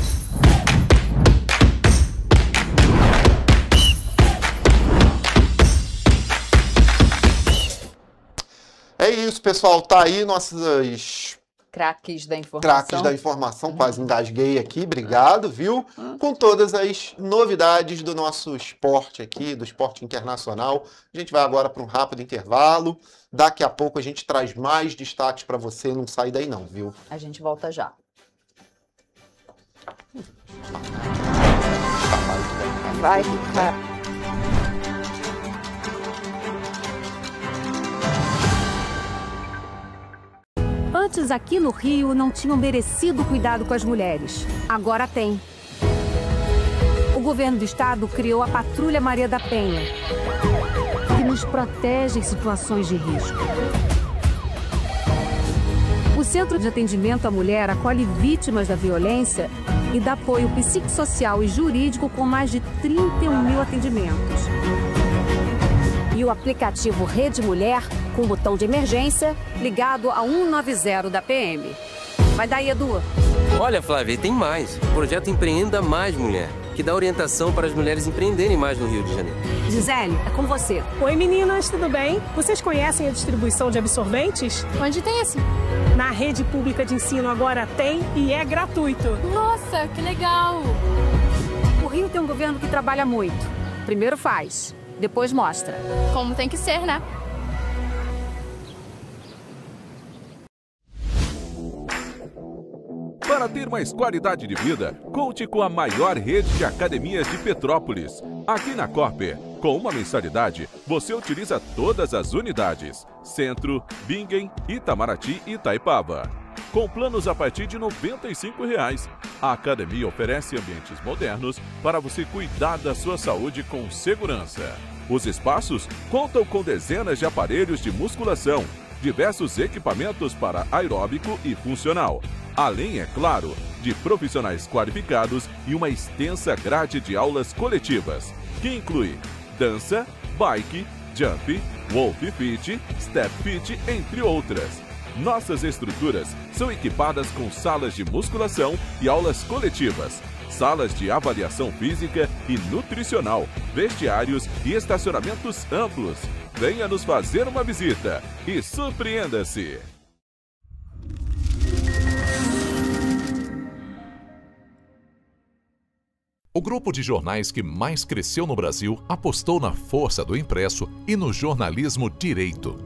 É isso, pessoal. Tá aí nossas... Craques da informação. Craques da informação, quase engasguei aqui, obrigado, viu? Com todas as novidades do nosso esporte aqui, do esporte internacional. A gente vai agora para um rápido intervalo. Daqui a pouco a gente traz mais destaques para você, não sai daí não, viu? A gente volta já. Vai, cara. Antes, aqui no Rio, não tinham merecido cuidado com as mulheres. Agora tem. O governo do estado criou a Patrulha Maria da Penha, que nos protege em situações de risco. O Centro de Atendimento à Mulher acolhe vítimas da violência e dá apoio psicossocial e jurídico com mais de 31 mil atendimentos. E o aplicativo Rede Mulher, com botão de emergência, ligado a 190 da PM. Vai daí, Edu. Olha, Flávia, tem mais. O projeto Empreenda Mais Mulher, que dá orientação para as mulheres empreenderem mais no Rio de Janeiro. Gisele, é com você. Oi, meninas, tudo bem? Vocês conhecem a distribuição de absorventes? Onde tem esse? Na rede pública de ensino agora tem e é gratuito. Nossa, que legal! O Rio tem um governo que trabalha muito. Primeiro faz, depois mostra. Como tem que ser, né? Para ter mais qualidade de vida, conte com a maior rede de academias de Petrópolis. Aqui na Corper, com uma mensalidade, você utiliza todas as unidades: Centro, Bingen, Itamaraty e Itaipava. Com planos a partir de R$ 95,00. A academia oferece ambientes modernos para você cuidar da sua saúde com segurança. Os espaços contam com dezenas de aparelhos de musculação, diversos equipamentos para aeróbico e funcional, além, é claro, de profissionais qualificados e uma extensa grade de aulas coletivas, que inclui dança, bike, jump, wolf fit, step fit, entre outras. Nossas estruturas são equipadas com salas de musculação e aulas coletivas, salas de avaliação física e nutricional, vestiários e estacionamentos amplos. Venha nos fazer uma visita e surpreenda-se! O grupo de jornais que mais cresceu no Brasil apostou na força do impresso e no jornalismo direito.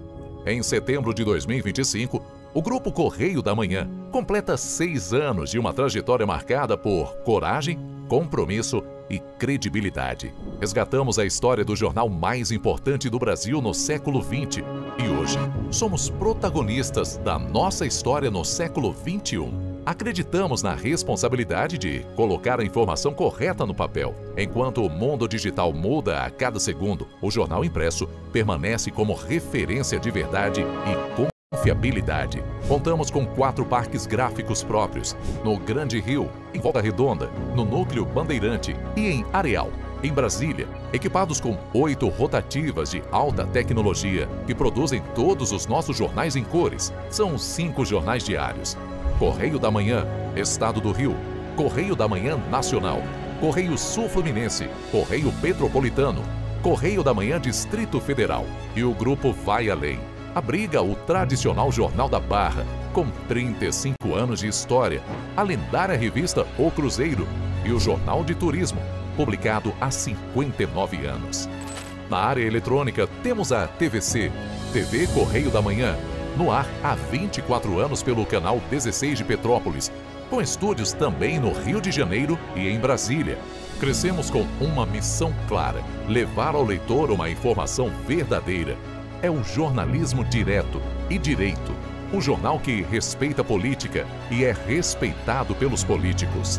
Em setembro de 2025, o Grupo Correio da Manhã completa 6 anos de uma trajetória marcada por coragem, compromisso e credibilidade. Resgatamos a história do jornal mais importante do Brasil no século XX e hoje somos protagonistas da nossa história no século XXI. Acreditamos na responsabilidade de colocar a informação correta no papel. Enquanto o mundo digital muda a cada segundo, o jornal impresso permanece como referência de verdade e confiabilidade. Contamos com 4 parques gráficos próprios, no Grande Rio, em Volta Redonda, no Núcleo Bandeirante e em Areal. Em Brasília, equipados com 8 rotativas de alta tecnologia que produzem todos os nossos jornais em cores. São 5 jornais diários. Correio da Manhã, Estado do Rio, Correio da Manhã Nacional, Correio Sul-Fluminense, Correio Petropolitano, Correio da Manhã Distrito Federal. E o grupo vai além. Abriga o tradicional Jornal da Barra, com 35 anos de história, a lendária revista O Cruzeiro e o Jornal de Turismo, publicado há 59 anos. Na área eletrônica, temos a TVC, TV Correio da Manhã, no ar há 24 anos pelo canal 16 de Petrópolis com estúdios também no Rio de Janeiro e em Brasília. Crescemos com uma missão clara: levar ao leitor uma informação verdadeira. É um jornalismo direto e direito. Um jornal que respeita a política e é respeitado pelos políticos.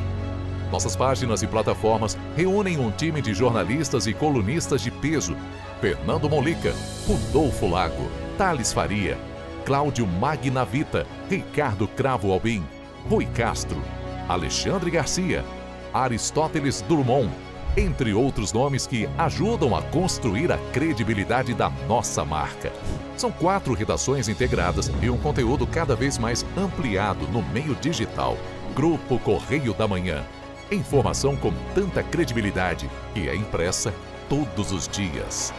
Nossas páginas e plataformas reúnem um time de jornalistas e colunistas de peso: Fernando Molica, Rodolfo Lago, Thales Faria, Cláudio Magnavita, Ricardo Cravo Albim, Rui Castro, Alexandre Garcia, Aristóteles Drummond, entre outros nomes que ajudam a construir a credibilidade da nossa marca. São 4 redações integradas e um conteúdo cada vez mais ampliado no meio digital. Grupo Correio da Manhã. Informação com tanta credibilidade que é impressa todos os dias.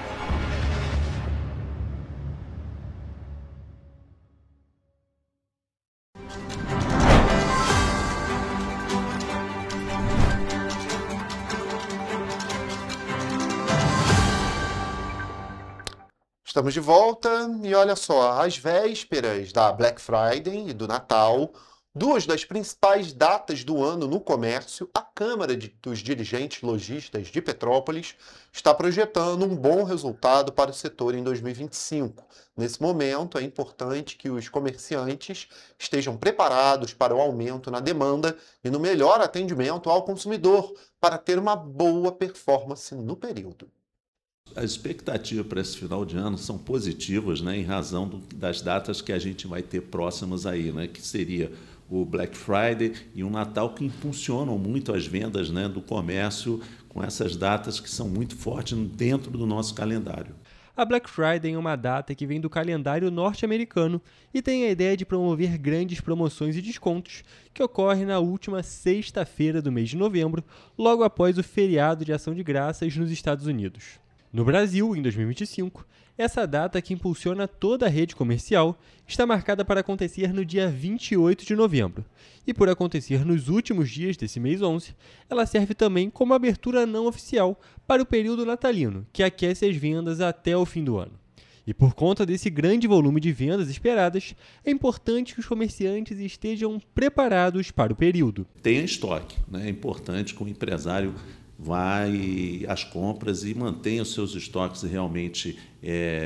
Estamos de volta e olha só, às vésperas da Black Friday e do Natal, 2 das principais datas do ano no comércio, a Câmara dos Dirigentes Lojistas de Petrópolis está projetando um bom resultado para o setor em 2025. Nesse momento, é importante que os comerciantes estejam preparados para o aumento na demanda e no melhor atendimento ao consumidor, para ter uma boa performance no período. As expectativas para esse final de ano são positivas, né, em razão das datas que a gente vai ter próximas aí, né, que seria o Black Friday e o Natal, que impulsionam muito as vendas, né, do comércio com essas datas que são muito fortes dentro do nosso calendário. A Black Friday é uma data que vem do calendário norte-americano e tem a ideia de promover grandes promoções e descontos, que ocorre na última sexta-feira do mês de novembro, logo após o feriado de Ação de Graças nos Estados Unidos. No Brasil, em 2025, essa data, que impulsiona toda a rede comercial, está marcada para acontecer no dia 28 de novembro. E por acontecer nos últimos dias desse mês 11, ela serve também como abertura não oficial para o período natalino, que aquece as vendas até o fim do ano. E por conta desse grande volume de vendas esperadas, é importante que os comerciantes estejam preparados para o período. Tenha estoque, né? É importante que o empresário vai às compras e mantenha os seus estoques realmente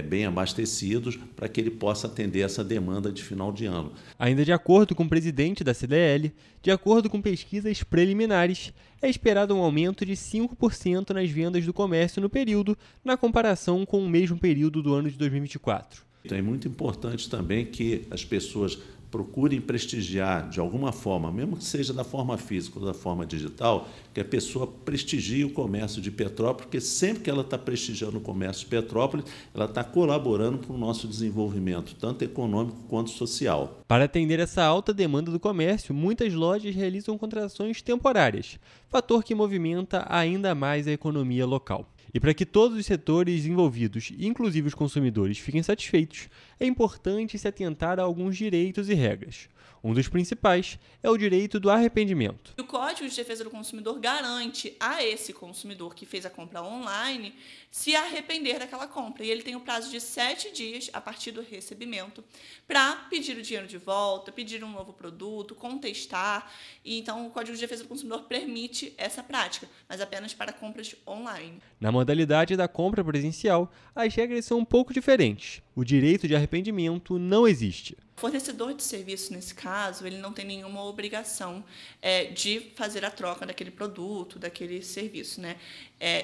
bem abastecidos para que ele possa atender essa demanda de final de ano. Ainda de acordo com o presidente da CDL, de acordo com pesquisas preliminares, é esperado um aumento de 5% nas vendas do comércio no período, na comparação com o mesmo período do ano de 2024. Então é muito importante também que as pessoas procurem prestigiar de alguma forma, mesmo que seja da forma física ou da forma digital, que a pessoa prestigie o comércio de Petrópolis, porque sempre que ela está prestigiando o comércio de Petrópolis, ela está colaborando para o nosso desenvolvimento, tanto econômico quanto social. Para atender essa alta demanda do comércio, muitas lojas realizam contratações temporárias, fator que movimenta ainda mais a economia local. E para que todos os setores envolvidos, inclusive os consumidores, fiquem satisfeitos, é importante se atentar a alguns direitos e regras. Um dos principais é o direito do arrependimento. O Código de Defesa do Consumidor garante a esse consumidor que fez a compra online se arrepender daquela compra. E ele tem o prazo de 7 dias a partir do recebimento para pedir o dinheiro de volta, pedir um novo produto, contestar. E então o Código de Defesa do Consumidor permite essa prática, mas apenas para compras online. Na modalidade da compra presencial, as regras são um pouco diferentes. O direito de arrependimento não existe. O fornecedor de serviço, nesse caso, ele não tem nenhuma obrigação de fazer a troca daquele produto, daquele serviço, né?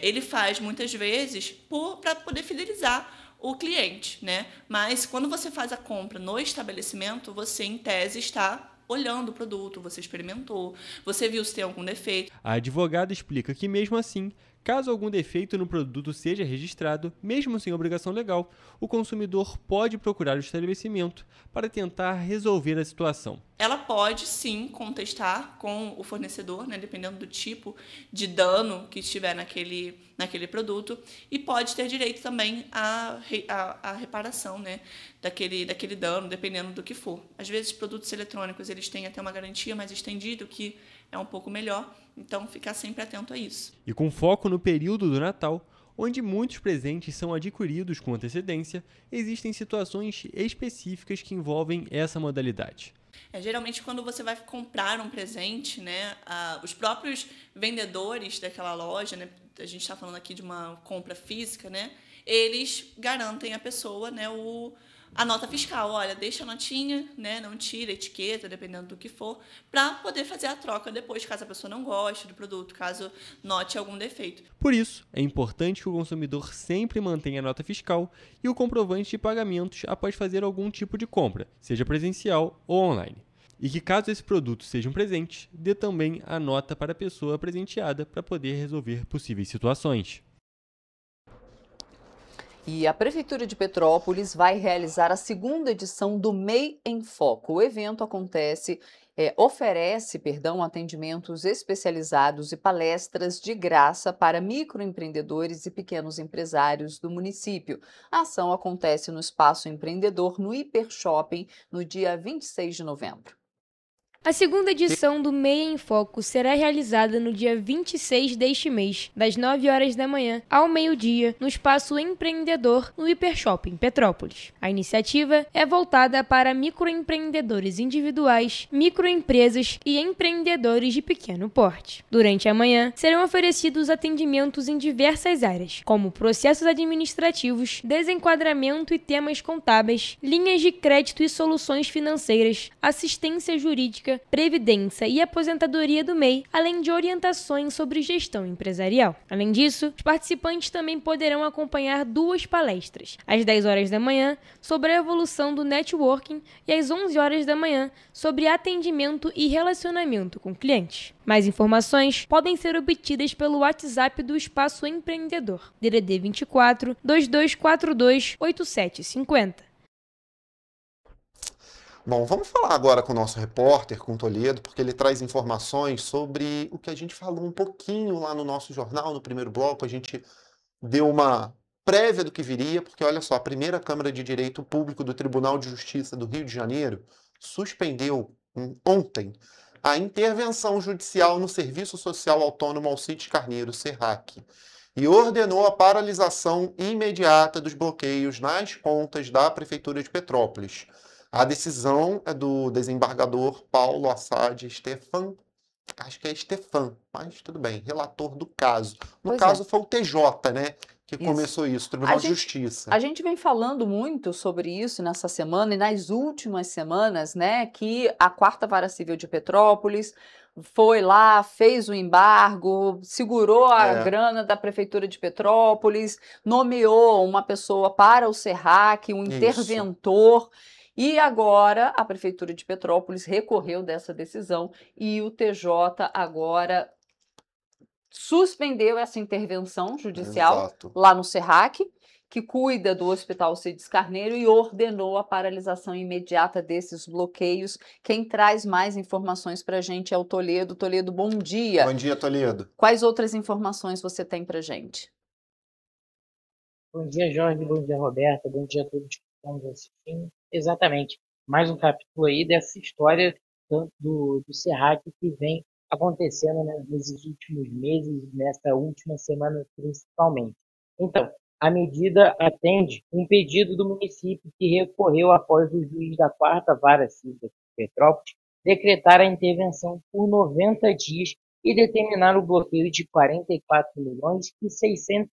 Ele faz, muitas vezes, para poder fidelizar o cliente, né? Mas, quando você faz a compra no estabelecimento, você, em tese, está olhando o produto, você experimentou, você viu se tem algum defeito. A advogada explica que, mesmo assim, caso algum defeito no produto seja registrado, mesmo sem obrigação legal, o consumidor pode procurar o estabelecimento para tentar resolver a situação. Ela pode, sim, contestar com o fornecedor, né, dependendo do tipo de dano que estiver naquele produto, e pode ter direito também à reparação, né, daquele dano, dependendo do que for. Às vezes, produtos eletrônicos eles têm até uma garantia mais estendida, que é um pouco melhor, então ficar sempre atento a isso. E com foco no período do Natal, onde muitos presentes são adquiridos com antecedência, existem situações específicas que envolvem essa modalidade. Geralmente, quando você vai comprar um presente, né, os próprios vendedores daquela loja, né, a gente está falando aqui de uma compra física, né, eles garantem à pessoa, né, a nota fiscal. Olha, deixa a notinha, né, não tira a etiqueta, dependendo do que for, para poder fazer a troca depois, caso a pessoa não goste do produto, caso note algum defeito. Por isso, é importante que o consumidor sempre mantenha a nota fiscal e o comprovante de pagamentos após fazer algum tipo de compra, seja presencial ou online. E que, caso esse produto seja um presente, dê também a nota para a pessoa presenteada para poder resolver possíveis situações. E a Prefeitura de Petrópolis vai realizar a segunda edição do MEI em Foco. O evento oferece atendimentos especializados e palestras de graça para microempreendedores e pequenos empresários do município. A ação acontece no Espaço Empreendedor, no Hiper Shopping, no dia 26 de novembro. A segunda edição do MEI em Foco será realizada no dia 26 deste mês, das 9 horas da manhã ao meio-dia, no Espaço Empreendedor, no Hiper Shopping Petrópolis. A iniciativa é voltada para microempreendedores individuais, microempresas e empreendedores de pequeno porte. Durante a manhã, serão oferecidos atendimentos em diversas áreas, como processos administrativos, desenquadramento e temas contábeis, linhas de crédito e soluções financeiras, assistência jurídica, previdência e aposentadoria do MEI, além de orientações sobre gestão empresarial. Além disso, os participantes também poderão acompanhar 2 palestras, às 10 horas da manhã, sobre a evolução do networking e às 11 horas da manhã, sobre atendimento e relacionamento com clientes. Mais informações podem ser obtidas pelo WhatsApp do Espaço Empreendedor, DDD 24 2242 8750. Bom, vamos falar agora com o nosso repórter, com o Toledo, porque ele traz informações sobre o que a gente falou um pouquinho lá no nosso jornal, no primeiro bloco. A gente deu uma prévia do que viria, porque olha só, a primeira Câmara de Direito Público do Tribunal de Justiça do Rio de Janeiro suspendeu ontem a intervenção judicial no Serviço Social Autônomo Alcides Carneiro, SERRAC, e ordenou a paralisação imediata dos bloqueios nas contas da Prefeitura de Petrópolis. A decisão é do desembargador Paulo Assad Stefan, acho que é Stefan, mas tudo bem, relator do caso. No caso foi o TJ, né, que começou isso, Tribunal de Justiça. A gente vem falando muito sobre isso nessa semana e nas últimas semanas, né, que a 4ª Vara Civil de Petrópolis foi lá, fez o embargo, segurou a grana da Prefeitura de Petrópolis, nomeou uma pessoa para o SERRAC, um interventor. E agora a Prefeitura de Petrópolis recorreu dessa decisão e o TJ agora suspendeu essa intervenção judicial lá no SERRAC, que cuida do Hospital Alcides Carneiro, e ordenou a paralisação imediata desses bloqueios. Quem traz mais informações para a gente é o Toledo. Toledo, bom dia. Bom dia, Toledo. Quais outras informações você tem para a gente? Bom dia, Jorge. Bom dia, Roberta. Bom dia a todos que estão nos assistindo. Exatamente. Mais um capítulo aí dessa história do SERRAC que vem acontecendo, né, nesses últimos meses, nessa última semana principalmente. Então, a medida atende um pedido do município que recorreu após o juiz da 4ª Vara Civil de Petrópolis decretar a intervenção por 90 dias e determinar o bloqueio de 44 milhões e 600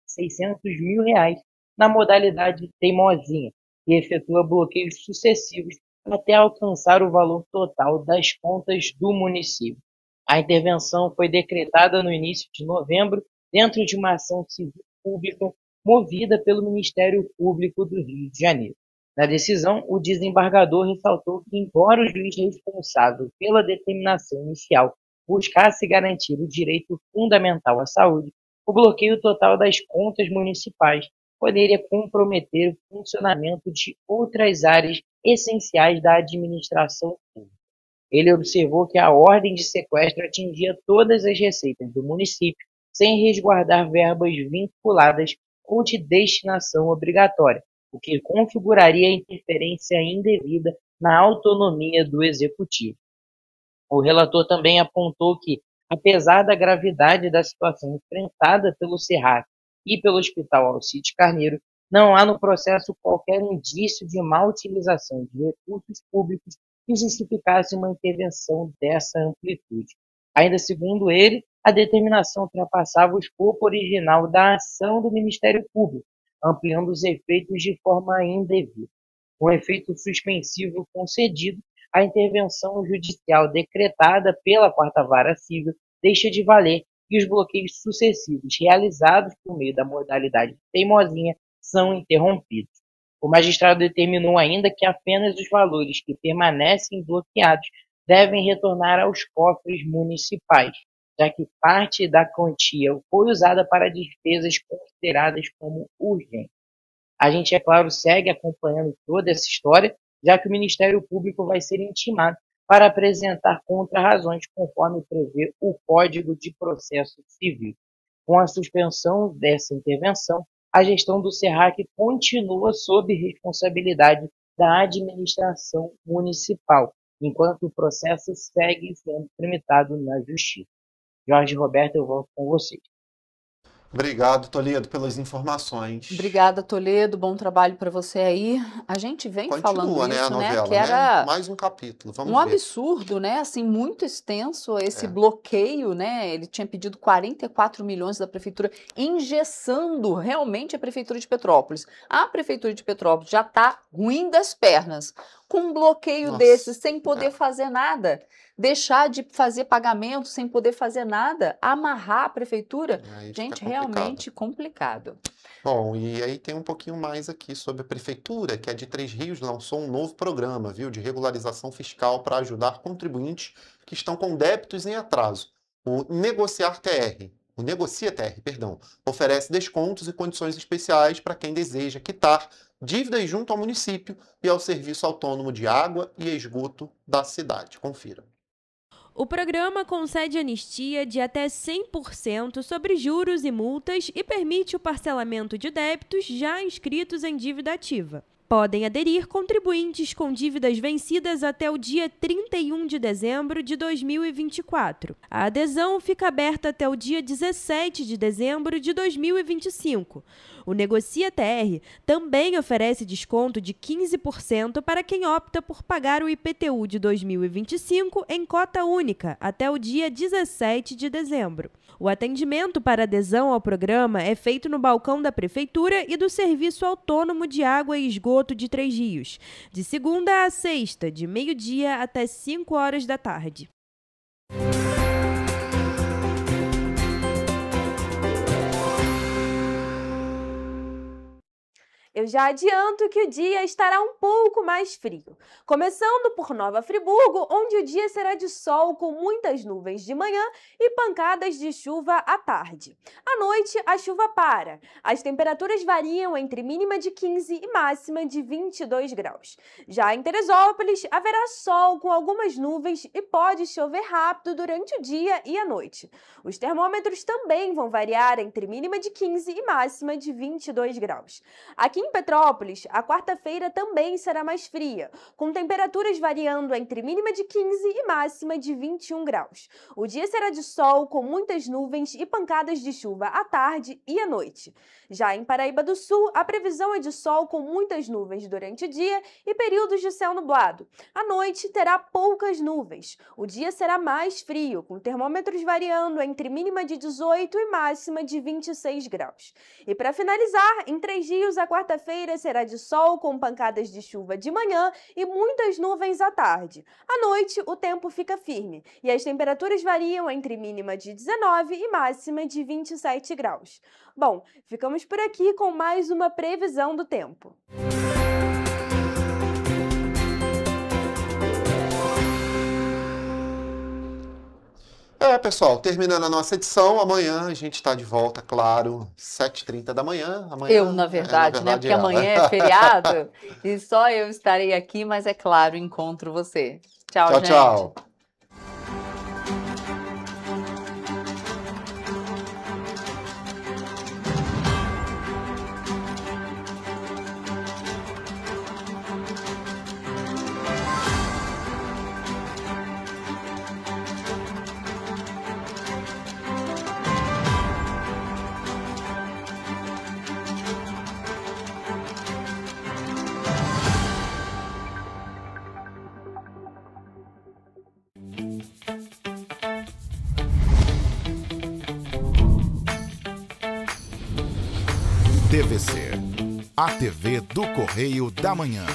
mil reais na modalidade teimosinha, que efetua bloqueios sucessivos até alcançar o valor total das contas do município. A intervenção foi decretada no início de novembro dentro de uma ação civil pública movida pelo Ministério Público do Rio de Janeiro. Na decisão, o desembargador ressaltou que, embora o juiz responsável pela determinação inicial buscasse garantir o direito fundamental à saúde, o bloqueio total das contas municipais poderia comprometer o funcionamento de outras áreas essenciais da administração pública. Ele observou que a ordem de sequestro atingia todas as receitas do município, sem resguardar verbas vinculadas ou de destinação obrigatória, o que configuraria interferência indevida na autonomia do executivo. O relator também apontou que, apesar da gravidade da situação enfrentada pelo SERRAC e pelo Hospital Alcides Carneiro, não há no processo qualquer indício de má utilização de recursos públicos que justificasse uma intervenção dessa amplitude. Ainda segundo ele, a determinação ultrapassava o escopo original da ação do Ministério Público, ampliando os efeitos de forma indevida. Com efeito suspensivo concedido, a intervenção judicial decretada pela 4ª Vara Civil deixa de valer e os bloqueios sucessivos realizados por meio da modalidade teimosinha são interrompidos. O magistrado determinou ainda que apenas os valores que permanecem bloqueados devem retornar aos cofres municipais, já que parte da quantia foi usada para despesas consideradas como urgentes. A gente, é claro, segue acompanhando toda essa história, já que o Ministério Público vai ser intimado para apresentar contrarrazões conforme prevê o Código de Processo Civil. Com a suspensão dessa intervenção, a gestão do SERRAC continua sob responsabilidade da administração municipal, enquanto o processo segue sendo tramitado na Justiça. Jorge Roberto, eu volto com vocês. Obrigado, Toledo, pelas informações. Obrigada, Toledo. Bom trabalho para você aí. A gente vem falando né, isso, a novela, que era mais um capítulo. Vamos um ver. absurdo, né? Assim, muito extenso esse bloqueio, né? Ele tinha pedido 44 milhões da prefeitura, engessando realmente a prefeitura de Petrópolis. A prefeitura de Petrópolis já está ruim das pernas, com um bloqueio desse, sem poder fazer nada. Deixar de fazer pagamento sem poder fazer nada, amarrar a prefeitura, gente, realmente complicado. Bom, e aí tem um pouquinho mais aqui sobre a prefeitura, que é de Três Rios, lançou um novo programa, viu, de regularização fiscal para ajudar contribuintes que estão com débitos em atraso. O Negocia TR, oferece descontos e condições especiais para quem deseja quitar dívidas junto ao município e ao Serviço Autônomo de Água e Esgoto da cidade. Confira. O programa concede anistia de até 100% sobre juros e multas e permite o parcelamento de débitos já inscritos em dívida ativa. Podem aderir contribuintes com dívidas vencidas até o dia 31 de dezembro de 2024. A adesão fica aberta até o dia 17 de dezembro de 2025. O Negocia TR também oferece desconto de 15% para quem opta por pagar o IPTU de 2025 em cota única até o dia 17 de dezembro. O atendimento para adesão ao programa é feito no balcão da Prefeitura e do Serviço Autônomo de Água e Esgoto de Três Rios, de segunda a sexta, de meio-dia até 5 horas da tarde. Eu já adianto que o dia estará um pouco mais frio. Começando por Nova Friburgo, onde o dia será de sol com muitas nuvens de manhã e pancadas de chuva à tarde. À noite, a chuva para. As temperaturas variam entre mínima de 15 e máxima de 22 graus. Já em Teresópolis, haverá sol com algumas nuvens e pode chover rápido durante o dia e a noite. Os termômetros também vão variar entre mínima de 15 e máxima de 22 graus. Aqui em Petrópolis, a quarta-feira também será mais fria, com temperaturas variando entre mínima de 15 e máxima de 21 graus. O dia será de sol com muitas nuvens e pancadas de chuva à tarde e à noite. Já em Paraíba do Sul, a previsão é de sol com muitas nuvens durante o dia e períodos de céu nublado. À noite terá poucas nuvens. O dia será mais frio, com termômetros variando entre mínima de 18 e máxima de 26 graus. E para finalizar, em Três Rios, a quarta-feira será de sol com pancadas de chuva de manhã e muitas nuvens à tarde. À noite, o tempo fica firme e as temperaturas variam entre mínima de 19 e máxima de 27 graus. Bom, ficamos por aqui com mais uma previsão do tempo. Pessoal, terminando a nossa edição, amanhã a gente está de volta, claro, 7h30 da manhã. Amanhã, na verdade, né? Porque amanhã é feriado e só eu estarei aqui, mas é claro, encontro você. Tchau, gente. Tchau. TVC, a TV do Correio da Manhã.